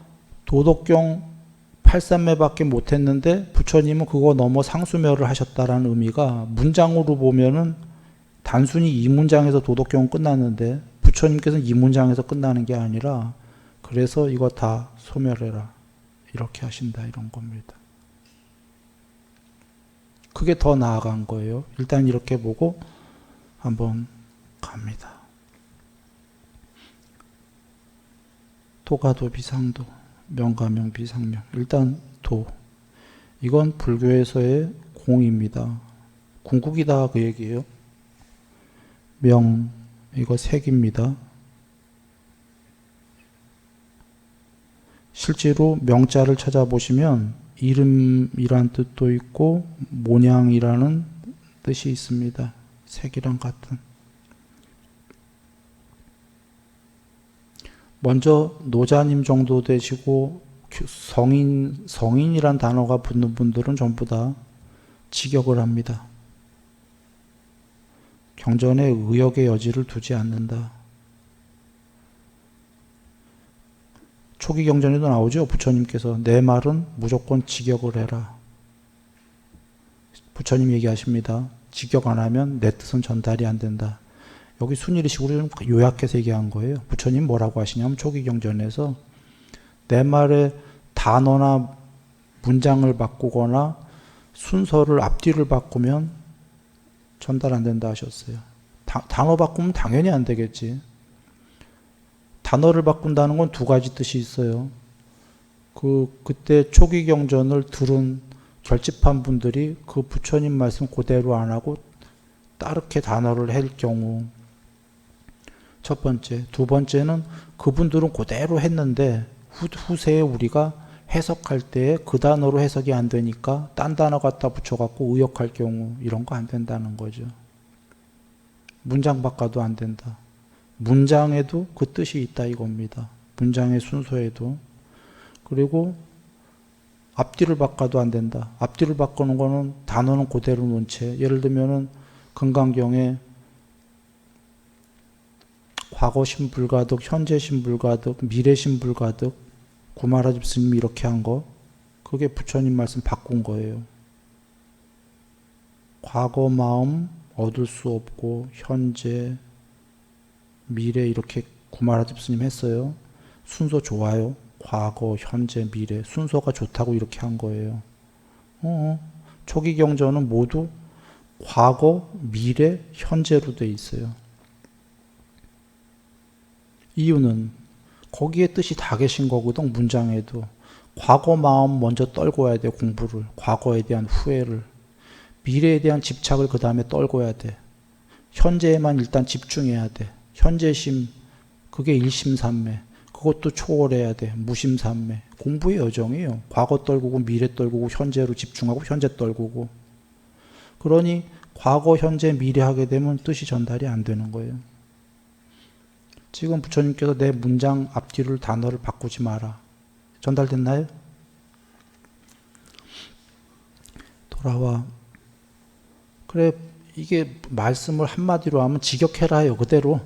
도덕경 8산매밖에 못했는데 부처님은 그거 넘어 상수멸을 하셨다라는 의미가 문장으로 보면은 단순히 이 문장에서 도덕경은 끝났는데 부처님께서는 이 문장에서 끝나는 게 아니라 그래서 이거 다 소멸해라 이렇게 하신다 이런 겁니다. 그게 더 나아간 거예요. 일단 이렇게 보고 한번 갑니다. 도가도 비상도 명가명 비상명. 일단 도 이건 불교에서의 공입니다. 궁극이다 그 얘기예요. 명 이거 색입니다. 실제로 명자를 찾아보시면 이름이란 뜻도 있고 모양이라는 뜻이 있습니다. 색이랑 같은. 먼저 노자님 정도 되시고 성인이란 단어가 붙는 분들은 전부 다 직역을 합니다. 경전에 의역의 여지를 두지 않는다. 초기 경전에도 나오죠. 부처님께서 내 말은 무조건 직역을 해라. 부처님 얘기하십니다. 직역 안 하면 내 뜻은 전달이 안 된다. 여기 순일이식으로 좀 요약해서 얘기한 거예요. 부처님 뭐라고 하시냐면 초기 경전에서 내 말의 단어나 문장을 바꾸거나 순서를 앞뒤를 바꾸면 전달 안 된다 하셨어요. 단어 바꾸면 당연히 안 되겠지. 단어를 바꾼다는 건 두 가지 뜻이 있어요. 그때 초기 경전을 들은 결집한 분들이 그 부처님 말씀 그대로 안 하고 다르게 단어를 할 경우 첫 번째. 두 번째는 그분들은 그대로 했는데 후세에 우리가 해석할 때 그 단어로 해석이 안 되니까 딴 단어 갖다 붙여갖고 의역할 경우 이런 거 안 된다는 거죠. 문장 바꿔도 안 된다. 문장에도 그 뜻이 있다 이겁니다. 문장의 순서에도. 그리고 앞뒤를 바꿔도 안 된다. 앞뒤를 바꾸는 거는 단어는 그대로 놓은 채 예를 들면은 금강경에 과거 신불가득, 현재 신불가득, 미래 신불가득 구마라집 스님이 이렇게 한 거 그게 부처님 말씀 바꾼 거예요. 과거 마음 얻을 수 없고 현재 미래 이렇게 구마라집 스님 했어요. 순서 좋아요. 과거, 현재, 미래 순서가 좋다고 이렇게 한 거예요. 초기 경전은 모두 과거, 미래, 현재로 돼 있어요. 이유는 거기에 뜻이 다 계신 거거든. 문장에도 과거 마음 먼저 떨궈야 돼. 공부를 과거에 대한 후회를 미래에 대한 집착을 그 다음에 떨궈야 돼. 현재에만 일단 집중해야 돼. 현재심 그게 일심삼매 그것도 초월해야 돼. 무심삼매 공부의 여정이에요. 과거 떨구고 미래 떨구고 현재로 집중하고 현재 떨구고 그러니 과거 현재 미래 하게 되면 뜻이 전달이 안 되는 거예요. 지금 부처님께서 내 문장 앞뒤를 단어를 바꾸지 마라. 전달됐나요? 돌아와. 그래 이게 말씀을 한마디로 하면 직역해라요. 그대로.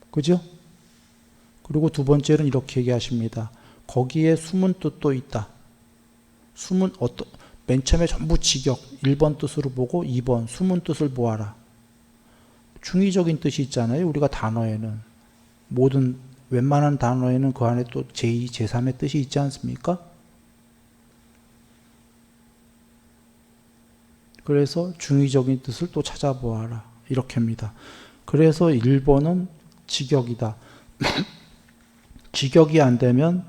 그죠? 그리고 두 번째는 이렇게 얘기하십니다. 거기에 숨은 뜻도 있다. 숨은 맨 처음에 전부 직역 1번 뜻으로 보고 2번 숨은 뜻을 보아라. 중의적인 뜻이 있잖아요. 우리가 단어에는 모든 웬만한 단어에는 그 안에 또 제2, 제3의 뜻이 있지 않습니까? 그래서 중의적인 뜻을 또 찾아보아라. 이렇게 합니다. 그래서 1번은 직역이다. 직역이 안 되면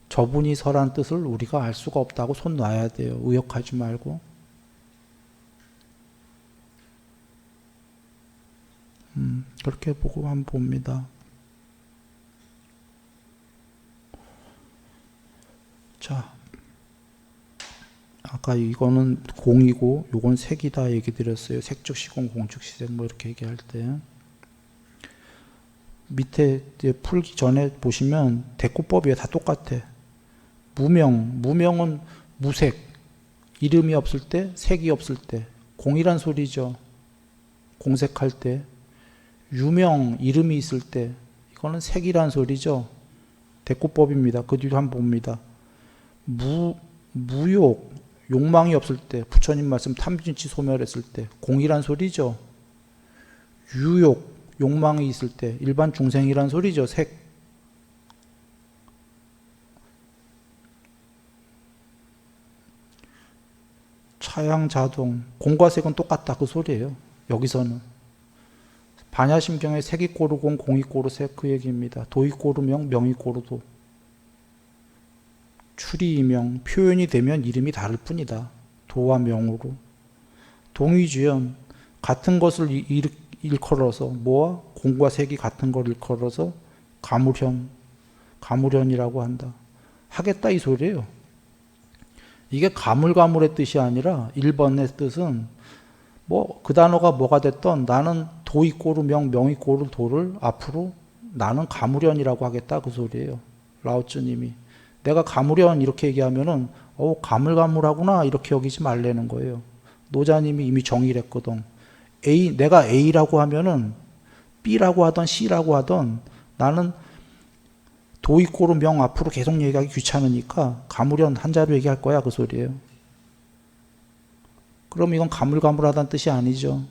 저분이 설한 뜻을 우리가 알 수가 없다고 손 놔야 돼요. 의역하지 말고. 그렇게 보고 한번 봅니다. 자, 아까 이거는 공이고 요건 색이다 얘기 드렸어요. 색즉 시공 공즉 시색 뭐 이렇게 얘기할 때 밑에 이제 풀기 전에 보시면 대꾸법이에요. 다 똑같아. 무명은 무색, 이름이 없을 때, 색이 없을 때, 공이란 소리죠. 공색할 때. 유명, 이름이 있을 때, 이거는 색이란 소리죠. 대꾸법입니다. 그 뒤로 한번 봅니다. 무욕, 욕망이 없을 때, 부처님 말씀 탐진치 소멸했을 때, 공이란 소리죠. 유욕, 욕망이 있을 때, 일반 중생이란 소리죠. 색. 차양, 자동, 공과 색은 똑같다 그 소리예요. 여기서는 반야심경에 색이 꼬르 공, 공이 꼬르 색 그 얘기입니다. 도이 꼬르 명, 명이 꼬르 도. 출이 이명, 표현이 되면 이름이 다를 뿐이다. 도와 명으로. 동의주연, 같은 것을 일컬어서 뭐와 공과 색이 같은 걸 일컬어서 가물현이라고 한다. 하겠다 이 소리예요. 이게 가물가물의 뜻이 아니라 1번의 뜻은 뭐 그 단어가 뭐가 됐던 나는 도이 꼬르 명, 명이 꼬르 도를 앞으로 나는 가물현이라고 하겠다 그 소리예요. 라오츠님이 내가 가물현 이렇게 얘기하면은 가물가물하구나 이렇게 여기지 말라는 거예요. 노자님이 이미 정의를 했거든. 내가 A라고 하면은 B라고 하던 C라고 하던 나는 도이 꼬르 명 앞으로 계속 얘기하기 귀찮으니까 가물현 한자로 얘기할 거야 그 소리예요. 그럼 이건 가물가물하다는 뜻이 아니죠.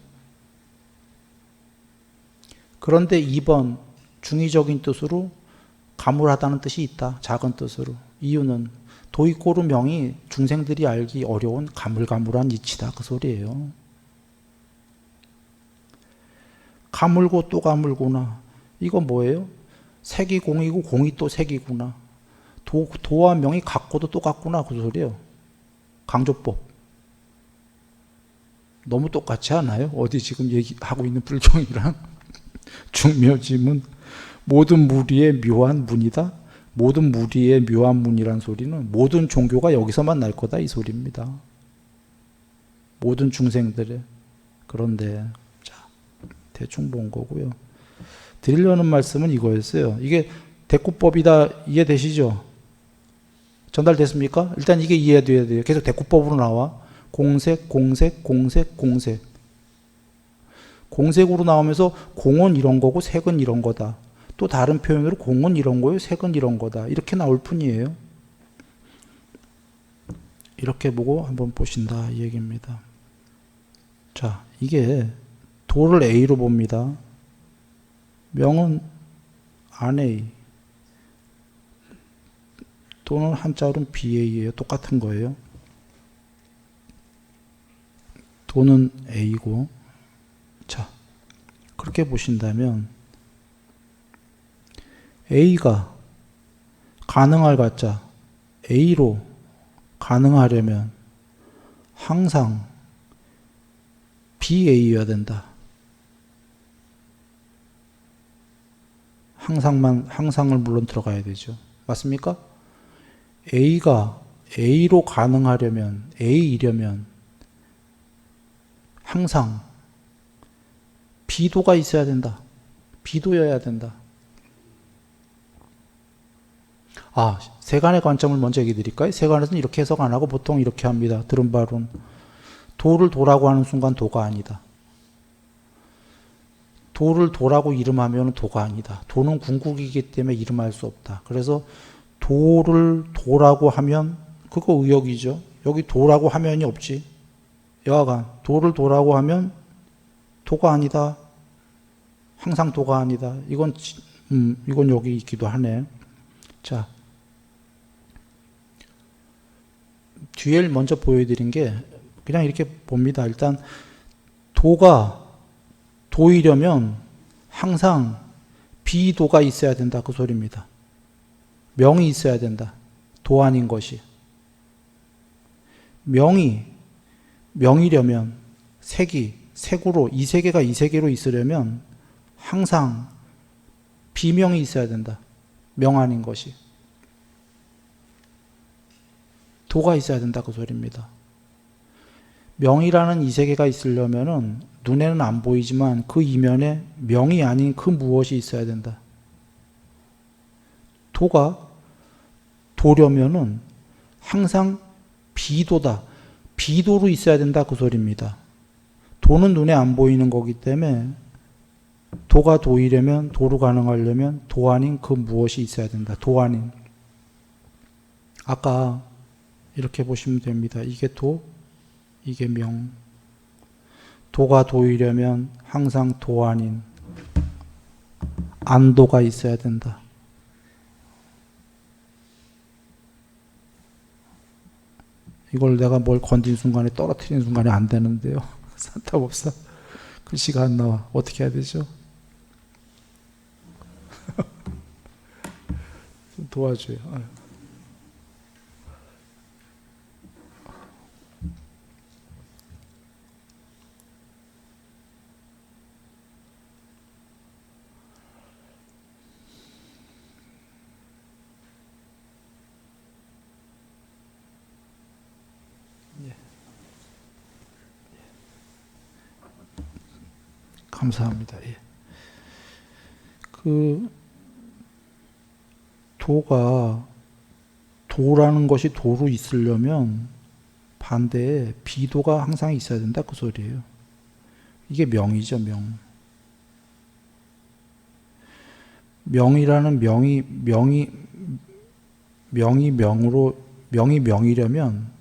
그런데 2번 중의적인 뜻으로 가물하다는 뜻이 있다. 작은 뜻으로. 이유는 도이 꼬르 명이 중생들이 알기 어려운 가물가물한 이치다 그 소리예요. 가물고 또 가물구나. 이건 뭐예요? 색이 공이고 공이 또 색이구나. 도와 명이 같고도 또 같구나 그 소리예요. 강조법. 너무 똑같지 않아요? 어디 지금 얘기하고 있는 불경이랑 중묘지문 모든 무리의 묘한 문이다. 모든 무리의 묘한 문이란 소리는 모든 종교가 여기서만 날 거다 이 소리입니다. 모든 중생들의. 그런데 자 대충 본 거고요. 드리려는 말씀은 이거였어요. 이게 대꾸법이다 이해되시죠? 전달됐습니까? 일단 이게 이해돼야 돼요. 계속 대꾸법으로 나와. 공색, 공색, 공색, 공색. 공색으로 나오면서 공은 이런 거고 색은 이런 거다. 또 다른 표현으로 공은 이런 거예요, 색은 이런 거다. 이렇게 나올 뿐이에요. 이렇게 보고 한번 보신다 이 얘기입니다. 자, 이게 도를 A로 봅니다. 명은 안 A. 도는 한자로는 BA예요. 똑같은 거예요. 도는 A고, 자, 그렇게 보신다면, A가 가능할 가짜, A로 가능하려면 항상 BA여야 된다. 항상을 물론 들어가야 되죠. 맞습니까? A가 A로 가능하려면, A이려면, 항상 B도가 있어야 된다. B도여야 된다. 세간의 관점을 먼저 얘기 드릴까요? 세간에서는 이렇게 해석 안 하고 보통 이렇게 합니다. 들은 바로는. 도를 도라고 하는 순간 도가 아니다. 도를 도라고 이름하면 도가 아니다. 도는 궁극이기 때문에 이름할 수 없다. 그래서 도를 도라고 하면 그거 의역이죠. 여기 도라고 하면이 없지. 여하간 도를 도라고 하면 도가 아니다. 항상 도가 아니다. 이건 여기 있기도 하네. 자, 뒤에 먼저 보여드린 게 그냥 이렇게 봅니다. 일단 도가 도이려면 항상 비도가 있어야 된다. 그 소리입니다. 명이 있어야 된다. 도 아닌 것이. 명이려면 색으로 이 세계가 이 세계로 있으려면 항상 비명이 있어야 된다. 명 아닌 것이. 도가 있어야 된다. 그 소리입니다. 명이라는 이 세계가 있으려면은 눈에는 안 보이지만 그 이면에 명이 아닌 그 무엇이 있어야 된다. 도가 도려면은 항상 비도다. 비도로 있어야 된다 그 소리입니다. 도는 눈에 안 보이는 거기 때문에 도가 도이려면, 도로 가능하려면 도 아닌 그 무엇이 있어야 된다. 도 아닌. 아까 이렇게 보시면 됩니다. 이게 도, 이게 명. 도가 도이려면 항상 도 아닌 안도가 있어야 된다. 이걸 내가 뭘 건진 순간에 떨어뜨리는 순간에 안 되는데요. 산타법사 글씨가 안 나와. 어떻게 해야 되죠? 좀 도와줘요. 감사합니다. 예. 그 도가 도라는 것이 도로 있으려면 반대에 비도가 항상 있어야 된다 그 소리예요. 이게 명이죠, 명. 명이라는 명이 명이려면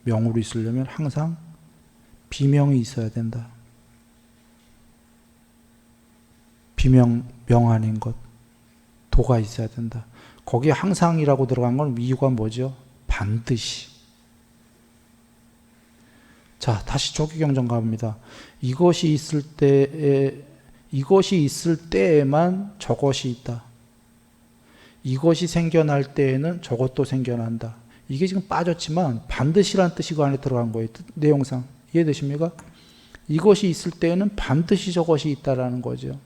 명으로 있으려면 항상 비명이 있어야 된다. 명 아닌 것, 도가 있어야 된다. 거기에 항상이라고 들어간 건 이유가 뭐죠? 반드시. 자, 다시 조기경전 갑니다. 이것이 있을 때에만 저것이 있다. 이것이 생겨날 때에는 저것도 생겨난다. 이게 지금 빠졌지만 반드시란 뜻이 그 안에 들어간 거예요. 내용상. 이해되십니까? 이것이 있을 때에는 반드시 저것이 있다라는 거죠.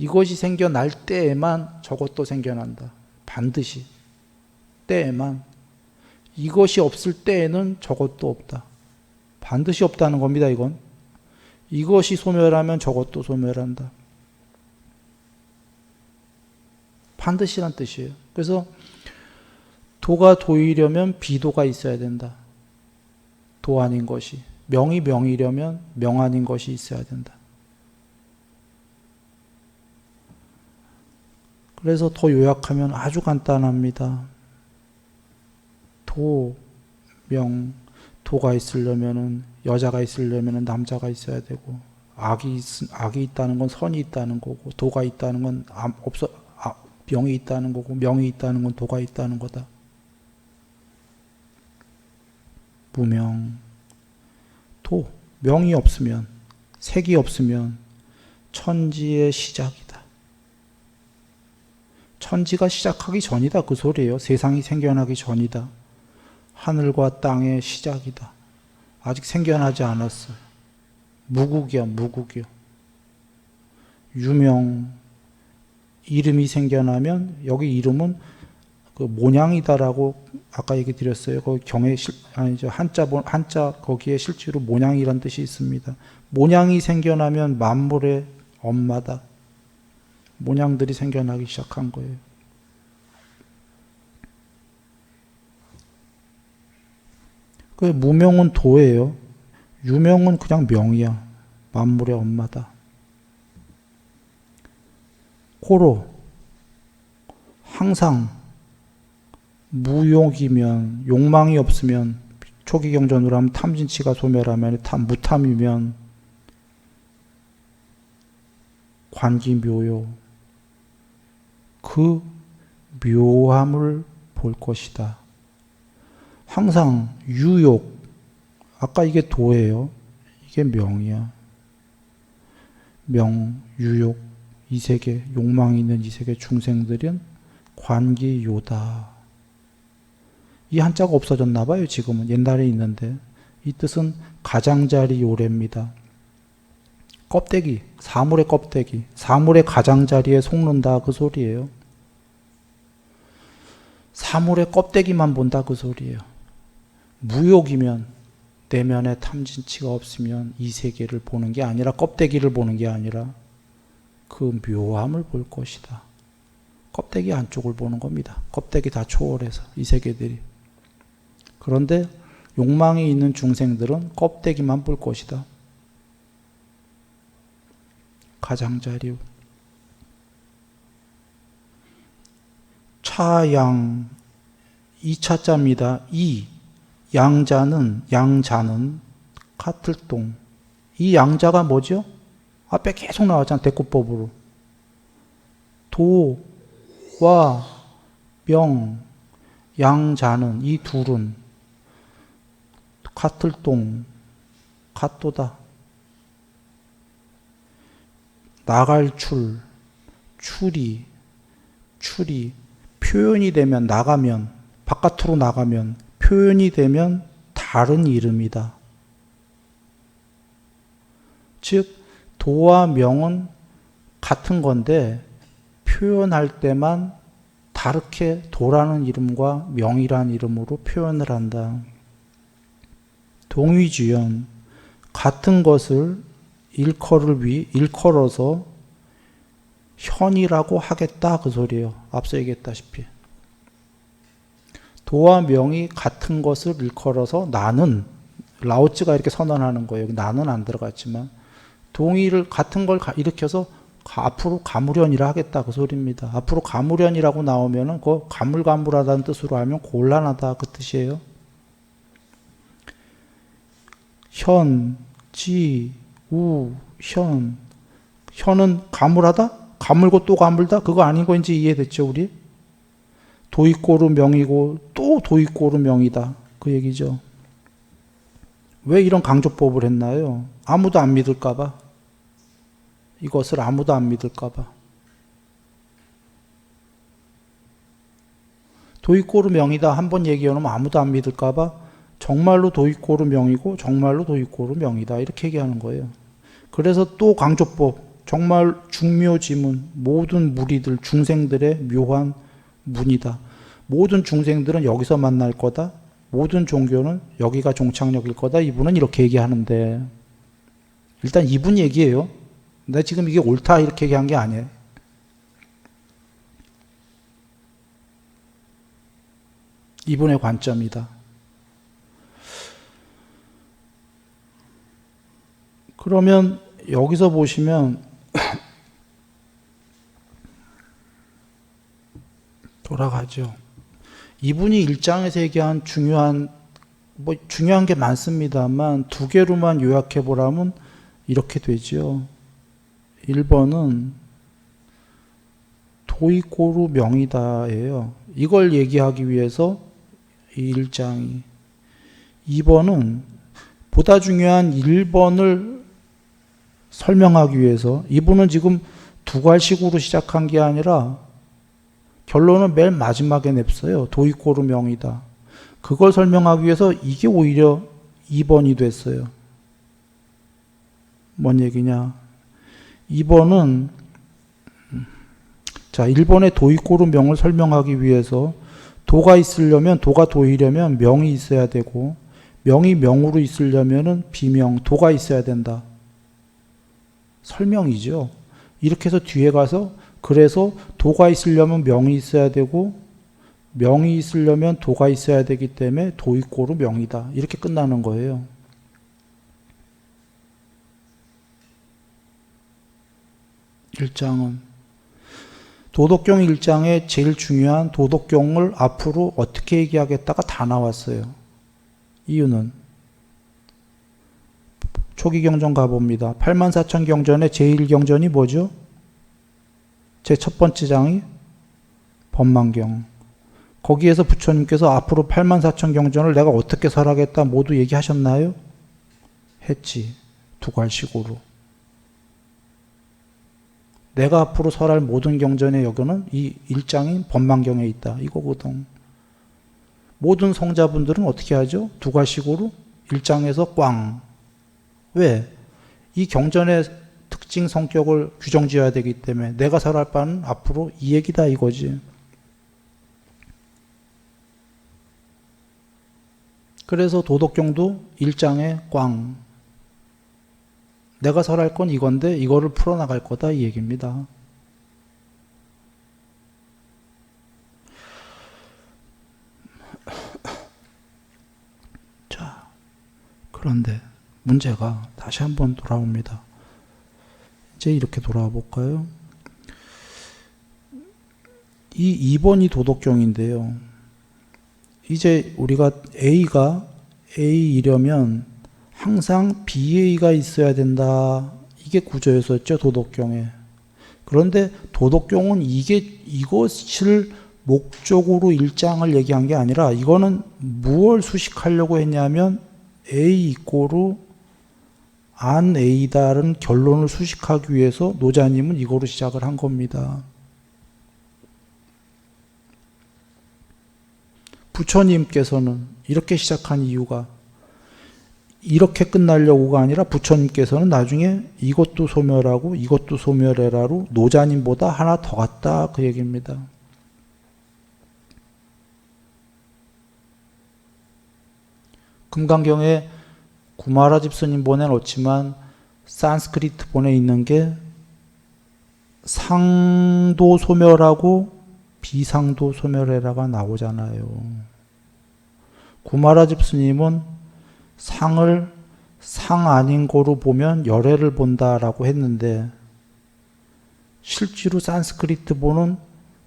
이것이 생겨날 때에만 저것도 생겨난다. 반드시. 때에만. 이것이 없을 때에는 저것도 없다. 반드시 없다는 겁니다, 이건. 이것이 소멸하면 저것도 소멸한다. 반드시란 뜻이에요. 그래서 도가 도이려면 비도가 있어야 된다. 도 아닌 것이. 명이 명이려면 명 아닌 것이 있어야 된다. 그래서 더 요약하면 아주 간단합니다. 도, 명, 도가 있으려면은 여자가 있으려면은 남자가 있어야 되고, 악이 있다는 건 선이 있다는 거고, 도가 있다는 건 명이 있다는 거고, 명이 있다는 건 도가 있다는 거다. 무명, 도, 명이 없으면, 색이 없으면 천지의 시작이다. 천지가 시작하기 전이다 그 소리예요. 세상이 생겨나기 전이다. 하늘과 땅의 시작이다. 아직 생겨나지 않았어요. 무국이야, 무국이요. 유명, 이름이 생겨나면 여기 이름은 그 모냥이다라고 아까 얘기 드렸어요. 거기 경에 한자 거기에 실제로 모냥이란 뜻이 있습니다. 모냥이 생겨나면 만물의 엄마다. 모냥들이 생겨나기 시작한 거예요. 그 무명은 도예요. 유명은 그냥 명이야. 만물의 엄마다. 고로 항상 무욕이면 욕망이 없으면 초기경전으로 하면 탐진치가 소멸하면 무탐이면 관기묘요. 그 묘함을 볼 것이다. 항상 유욕, 아까 이게 도예요. 이게 명이야. 명, 유욕, 이 세계, 욕망이 있는 이 세계 중생들은 관기요다. 이 한자가 없어졌나 봐요, 지금은. 옛날에 있는데. 이 뜻은 가장자리 요래입니다. 껍데기, 사물의 껍데기, 사물의 가장자리에 속는다 그 소리예요. 사물의 껍데기만 본다 그 소리예요. 무욕이면 내면에 탐진치가 없으면 이 세계를 보는 게 아니라 껍데기를 보는 게 아니라 그 묘함을 볼 것이다. 껍데기 안쪽을 보는 겁니다. 껍데기 다 초월해서 이 세계들이. 그런데 욕망이 있는 중생들은 껍데기만 볼 것이다. 가장자리. 차양 2차자입니다. 양자는 카틀동. 이 양자가 뭐죠? 앞에 계속 나왔잖아. 대꾸법으로. 도와 명, 양자는 이 둘은 카틀동, 갓도다. 나갈 출이 표현이 되면 나가면 바깥으로 나가면 표현이 되면 다른 이름이다. 즉 도와 명은 같은 건데 표현할 때만 다르게 도라는 이름과 명이라는 이름으로 표현을 한다. 동의주연 같은 것을 일컬어서 현이라고 하겠다 그 소리예요. 앞서 얘기했다시피 도와 명이 같은 것을 일컬어서 나는 라오츠가 이렇게 선언하는 거예요. 나는 안 들어갔지만 동의를 같은 걸 일으켜서 앞으로 가물현이라 하겠다 그 소리입니다. 앞으로 가물현이라고 나오면은 그 가물가물하다는 뜻으로 하면 곤란하다 그 뜻이에요. 현, 지, 우, 현은 가물하다? 가물고 또 가물다? 그거 아닌 건지 이해됐죠 우리? 도있고루 명이고 또 도있고루 명이다 그 얘기죠. 왜 이런 강조법을 했나요? 아무도 안 믿을까봐. 이것을 아무도 안 믿을까봐. 도있고루 명이다 한 번 얘기해놓으면 아무도 안 믿을까봐 정말로 도있고루 명이고 정말로 도있고루 명이다 이렇게 얘기하는 거예요. 그래서 또 강조법 정말 중묘지문 모든 무리들 중생들의 묘한 문이다. 모든 중생들은 여기서 만날 거다. 모든 종교는 여기가 종착역일 거다. 이분은 이렇게 얘기하는데 일단 이분 얘기예요. 나 지금 이게 옳다 이렇게 얘기한 게 아니에요. 이분의 관점이다. 그러면 여기서 보시면 돌아가죠. 이분이 1장에서 얘기한 중요한 게 많습니다만 두 개로만 요약해 보라면 이렇게 되죠. 1번은 도익고루 명이다예요. 이걸 얘기하기 위해서 이 1장이 2번은 보다 중요한 1번을 설명하기 위해서 이분은 지금 두 갈식으로 시작한 게 아니라 결론은 맨 마지막에 냈어요. 도익고루 명이다. 그걸 설명하기 위해서 이게 오히려 2번이 됐어요. 뭔 얘기냐? 2번은 자 1번의 도익고루 명을 설명하기 위해서 도가 있으려면 도가 도이려면 명이 있어야 되고 명이 명으로 있으려면은 비명 도가 있어야 된다. 설명이죠. 이렇게 해서 뒤에 가서 그래서 도가 있으려면 명이 있어야 되고 명이 있으려면 도가 있어야 되기 때문에 도익고루 명이다. 이렇게 끝나는 거예요. 일장은 도덕경 1장에 제일 중요한 도덕경을 앞으로 어떻게 얘기하겠다가 다 나왔어요. 이유는 초기 경전 가봅니다. 84,000 경전의 제1경전이 뭐죠? 제 첫 번째 장이 법망경. 거기에서 부처님께서 앞으로 84,000 경전을 내가 어떻게 설하겠다 모두 얘기하셨나요? 했지. 두 갈식으로. 내가 앞으로 설할 모든 경전의 여건은 이 1장인 법망경에 있다. 이거거든. 모든 성자분들은 어떻게 하죠? 두 갈식으로 1장에서 꽝. 왜? 이 경전의 특징 성격을 규정지어야 되기 때문에 내가 설할 바는 앞으로 이 얘기다 이거지. 그래서 도덕경도 1장에 꽝. 내가 설할 건 이건데 이거를 풀어나갈 거다 이 얘기입니다. 그런데 문제가 다시 한번 돌아옵니다. 이제 이렇게 돌아와 볼까요? 이 2번이 도덕경인데요. 이제 우리가 A가 A이려면 항상 BA가 있어야 된다. 이게 구조였었죠, 도덕경에. 그런데 도덕경은 이것을 목적으로 일장을 얘기한 게 아니라 이거는 무엇을 수식하려고 했냐면 A 이꼬르 안 A다라는 결론을 수식하기 위해서 노자님은 이거로 시작을 한 겁니다. 부처님께서는 이렇게 시작한 이유가 이렇게 끝나려고가 아니라 부처님께서는 나중에 이것도 소멸하고 이것도 소멸해라로 노자님보다 하나 더 갔다 그 얘기입니다. 금강경에 구마라 집스님 본에는 없지만 산스크리트 본에 있는 게 상도 소멸하고 비상도 소멸해라가 나오잖아요. 구마라 집스님은 상을 상 아닌 거로 보면 열애를 본다라고 했는데 실제로 산스크리트 본은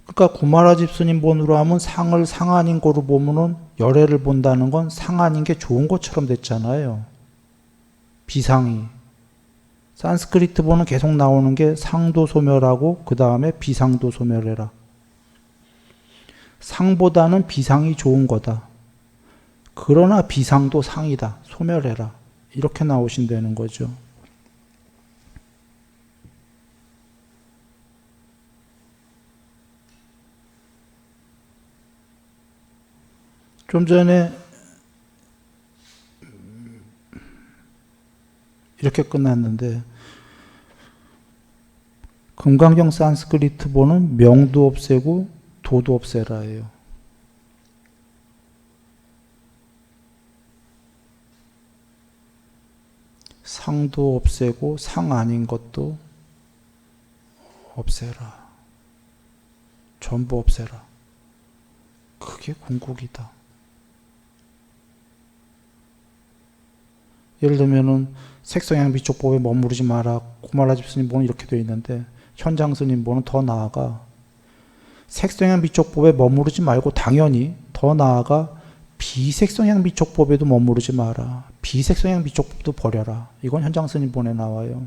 그러니까 구마라 집스님 본으로 하면 상을 상 아닌 거로 보면은 열애를 본다는 건 상 아닌 게 좋은 것처럼 됐잖아요. 비상이. 산스크리트 본은 계속 나오는 게 상도 소멸하고 그 다음에 비상도 소멸해라. 상보다는 비상이 좋은 거다. 그러나 비상도 상이다. 소멸해라. 이렇게 나오신다는 거죠. 좀 전에 이렇게 끝났는데 금강경 산스크리트 본은 명도 없애고 도도 없애라예요. 상도 없애고 상 아닌 것도 없애라. 전부 없애라. 그게 궁극이다. 예를 들면은 색성향 미촉법에 머무르지 마라. 구마라 집스님 본은 이렇게 되어 있는데 현장 스님 본은 더 나아가 색성향 미촉법에 머무르지 말고 당연히 더 나아가 비색성향 미촉법에도 머무르지 마라. 비색성향 미촉법도 버려라. 이건 현장 스님 본에 나와요.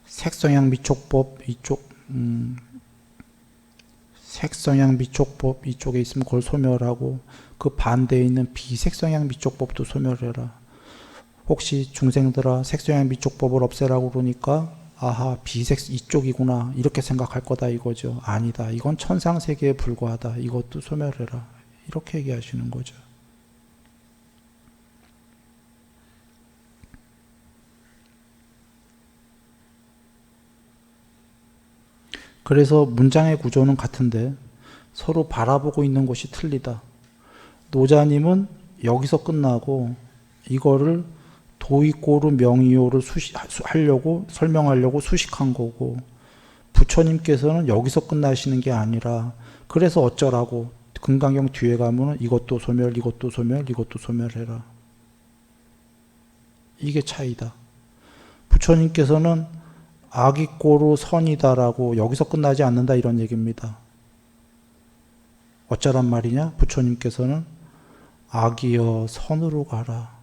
색성향 미촉법 이쪽 색성향 미촉법 이쪽에 있으면 그걸 소멸하고 그 반대에 있는 비색성향 미촉법도 소멸해라. 혹시 중생들아 색성향 미촉법을 없애라고 그러니까 아하 비색 이쪽이구나 이렇게 생각할 거다 이거죠. 아니다. 이건 천상세계에 불과하다. 이것도 소멸해라. 이렇게 얘기하시는 거죠. 그래서 문장의 구조는 같은데 서로 바라보고 있는 것이 틀리다. 노자님은 여기서 끝나고 이거를 도이꼬르 명이요를 하려고 설명하려고 수식한 거고 부처님께서는 여기서 끝나시는 게 아니라 그래서 어쩌라고 금강경 뒤에 가면은 이것도 소멸, 이것도 소멸, 이것도 소멸해라. 이게 차이다. 부처님께서는 악이꼬르 선이다라고 여기서 끝나지 않는다 이런 얘기입니다. 어쩌란 말이냐? 부처님께서는 악이여 선으로 가라.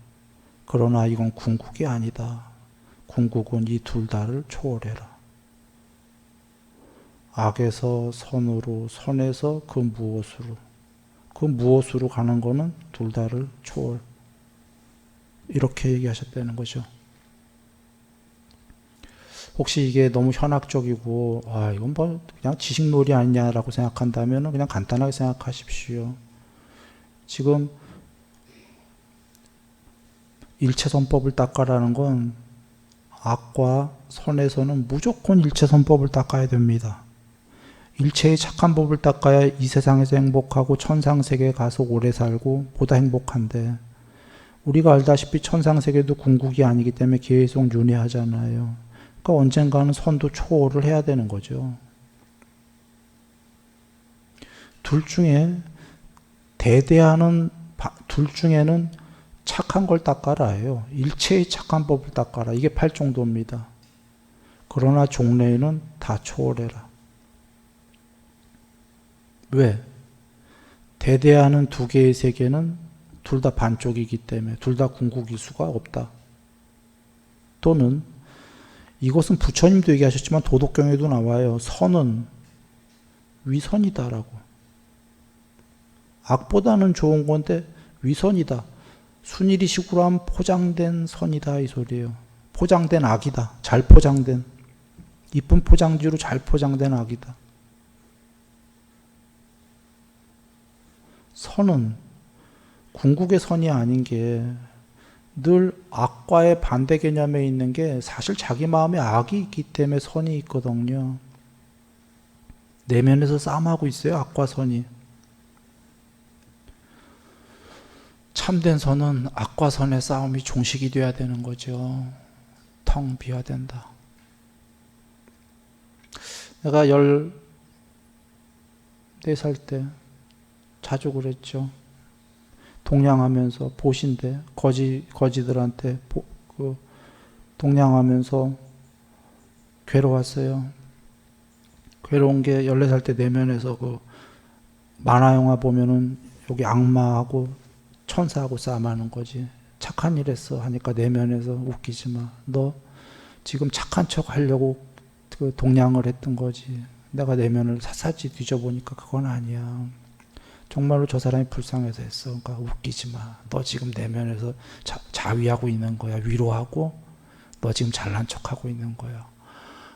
그러나 이건 궁극이 아니다. 궁극은 이 둘 다를 초월해라. 악에서 선으로, 선에서 그 무엇으로 가는 거는 둘 다를 초월. 이렇게 얘기하셨다는 거죠. 혹시 이게 너무 현학적이고 이건 뭐 그냥 지식놀이 아니냐라고 생각한다면 그냥 간단하게 생각하십시오. 지금 일체선법을 닦아라는 건 악과 선에서는 무조건 일체선법을 닦아야 됩니다. 일체의 착한 법을 닦아야 이 세상에서 행복하고 천상세계에 가서 오래 살고 보다 행복한데 우리가 알다시피 천상세계도 궁극이 아니기 때문에 계속 윤회하잖아요. 그러니까 언젠가는 선도 초월을 해야 되는 거죠. 둘 중에 대대하는 둘 중에는 착한 걸 닦아라예요. 일체의 착한 법을 닦아라. 이게 팔종도입니다. 그러나 종래에는 다 초월해라. 왜? 대대하는 두 개의 세계는 둘 다 반쪽이기 때문에 둘 다 궁극이수가 없다. 또는 이것은 부처님도 얘기하셨지만 도덕경에도 나와요. 선은 위선이다라고. 악보다는 좋은 건데 위선이다. 순일이식으로 하면 포장된 선이다 이 소리예요. 포장된 악이다. 잘 포장된. 이쁜 포장지로 잘 포장된 악이다. 선은 궁극의 선이 아닌 게 늘 악과의 반대 개념에 있는 게 사실 자기 마음에 악이 있기 때문에 선이 있거든요. 내면에서 싸움하고 있어요. 악과 선이. 참된 선은 악과 선의 싸움이 종식이 돼야 되는 거죠. 텅 비어야 된다. 내가 14살 때 자주 그랬죠. 동냥하면서 보신대 거지들한테 동냥하면서 괴로웠어요. 괴로운 게 14살 때 내면에서 만화 영화 보면은 여기 악마하고 천사하고 싸움하는 거지. 착한 일 했어 하니까 내면에서 웃기지 마. 너 지금 착한 척 하려고 동냥을 했던 거지. 내가 내면을 샅샅이 뒤져보니까 그건 아니야. 정말로 저 사람이 불쌍해서 했어. 그러니까 웃기지 마. 너 지금 내면에서 자위하고 있는 거야. 위로하고 너 지금 잘난 척하고 있는 거야.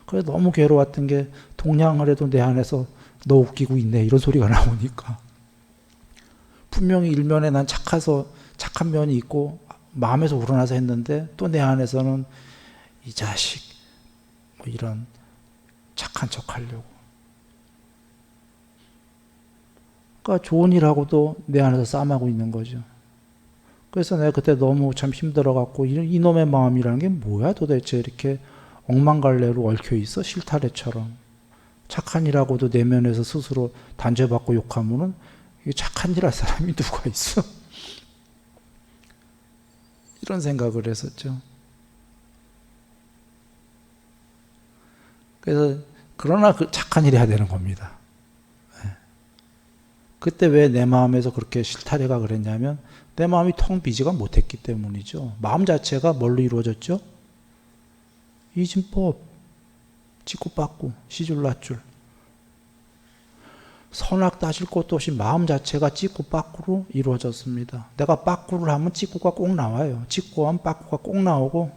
그래서 너무 괴로웠던 게 동냥을 해도 내 안에서 너 웃기고 있네 이런 소리가 나오니까 분명히 일면에 난 착한 면이 있고 마음에서 우러나서 했는데 또 내 안에서는 이 자식 뭐 이런 착한 척 하려고. 그러니까 좋은 일하고도 내 안에서 싸움하고 있는 거죠. 그래서 내가 그때 너무 참 힘들어갖고 이놈의 마음이라는 게 뭐야 도대체 이렇게 억만갈래로 얽혀 있어 실타래처럼. 착한 일하고도 내면에서 스스로 단죄받고 욕하면은 착한 일 할 사람이 누가 있어? 이런 생각을 했었죠. 그래서 그러나 착한 일 해야 되는 겁니다. 그때 왜 내 마음에서 그렇게 실타래가 그랬냐면 내 마음이 텅 비지가 못했기 때문이죠. 마음 자체가 뭘로 이루어졌죠? 이진법, 찍고받고, 시줄낮줄. 선악 따질 것도 없이 마음 자체가 찍고받고로 이루어졌습니다. 내가 빠꾸를 하면 찍고가 꼭 나와요. 찍고 하면 빠꾸가 꼭 나오고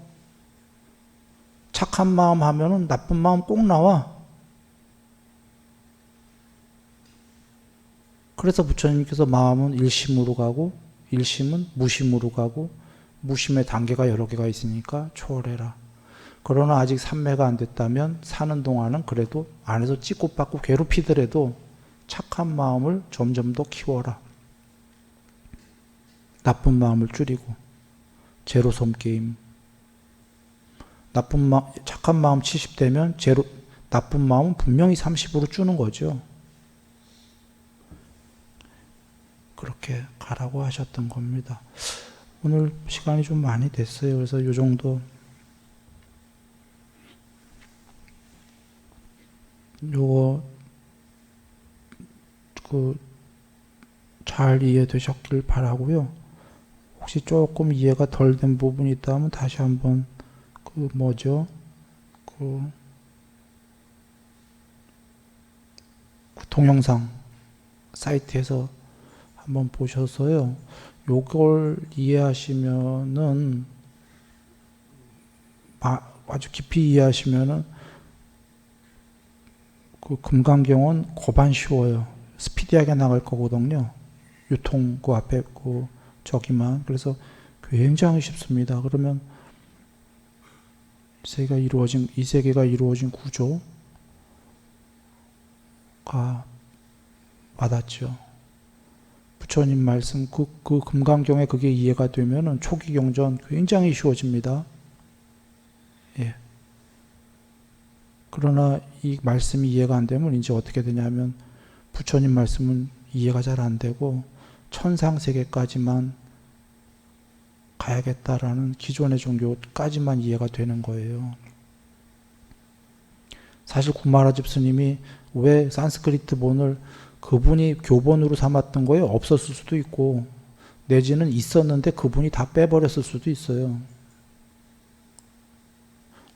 착한 마음 하면은 나쁜 마음 꼭 나와. 그래서 부처님께서 마음은 일심으로 가고 일심은 무심으로 가고 무심의 단계가 여러 개가 있으니까 초월해라. 그러나 아직 삼매가 안 됐다면 사는 동안은 그래도 안에서 찍고받고 괴롭히더라도 착한 마음을 점점 더 키워라. 나쁜 마음을 줄이고 제로섬 게임. 착한 마음 70되면 나쁜 마음은 분명히 30으로 주는 거죠. 그렇게 가라고 하셨던 겁니다. 오늘 시간이 좀 많이 됐어요. 그래서 이 정도 요거 잘 이해되셨길 바라고요. 혹시 조금 이해가 덜 된 부분이 있다면 다시 한번 동영상 사이트에서 한번 보셔서요. 요걸 이해하시면은 아주 깊이 이해하시면은 금강경은 고반 쉬워요. 스피디하게 나갈 거거든요. 유통 앞에 저기만. 그래서 굉장히 쉽습니다. 그러면 이 세계가 이루어진 구조가 와닿죠. 부처님 말씀 그 금강경에 그게 이해가 되면은 초기 경전 굉장히 쉬워집니다. 예. 그러나 이 말씀이 이해가 안 되면 이제 어떻게 되냐면 부처님 말씀은 이해가 잘 안 되고 천상세계까지만 가야겠다라는 기존의 종교까지만 이해가 되는 거예요. 사실 구마라집 스님이 왜 산스크리트 본을 그분이 교본으로 삼았던 거예요? 없었을 수도 있고, 내지는 있었는데 그분이 다 빼버렸을 수도 있어요.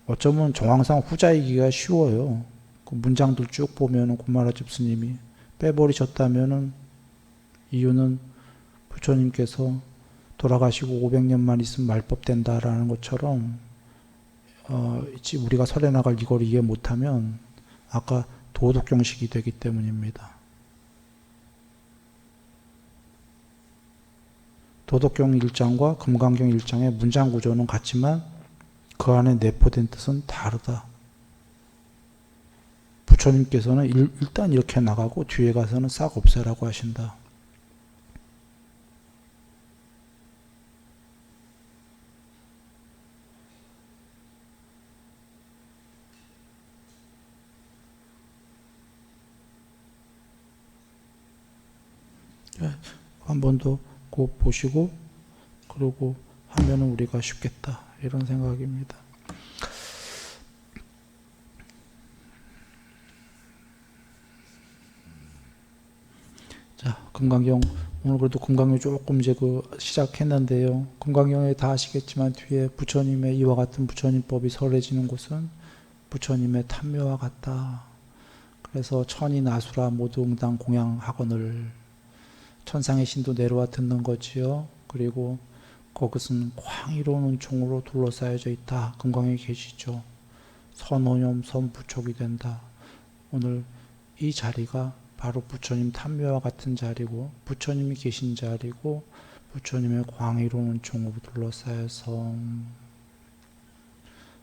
어쩌면 정황상 후자이기가 쉬워요. 그 문장들 쭉 보면은 구마라집 스님이 빼버리셨다면은 이유는 부처님께서 돌아가시고 500년만 있으면 말법 된다라는 것처럼 우리가 설해 나갈 이걸 이해 못하면 아까 도덕경식이 되기 때문입니다. 도덕경 1장과 금강경 1장의 문장 구조는 같지만 그 안에 내포된 뜻은 다르다. 부처님께서는 일단 이렇게 나가고 뒤에 가서는 싹 없애라고 하신다. 한 번 더 꼭 보시고 그러고 하면은 우리가 쉽겠다 이런 생각입니다. 자, 금강경 오늘 그래도 금강경 조금 이제 시작했는데요. 금강경에 다 아시겠지만 뒤에 부처님의 이와 같은 부처님법이 설해지는 곳은 부처님의 탐묘와 같다. 그래서 천인 아수라 모두 응당 공양학원을 천상의 신도 내려와 듣는 거지요. 그리고 그것은 광이로운 종으로 둘러싸여져 있다. 금강에 계시죠. 선오념 선부촉이 된다. 오늘 이 자리가 바로 부처님 탐묘와 같은 자리고 부처님이 계신 자리고 부처님의 광이로운 종으로 둘러싸여서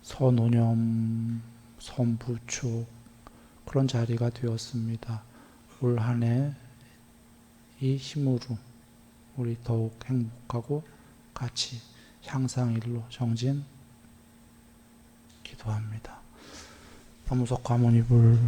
선오념 선부촉 그런 자리가 되었습니다. 올 한 해 이 힘으로 우리 더욱 행복하고 같이 향상일로 정진 기도합니다. 남무석 가모니불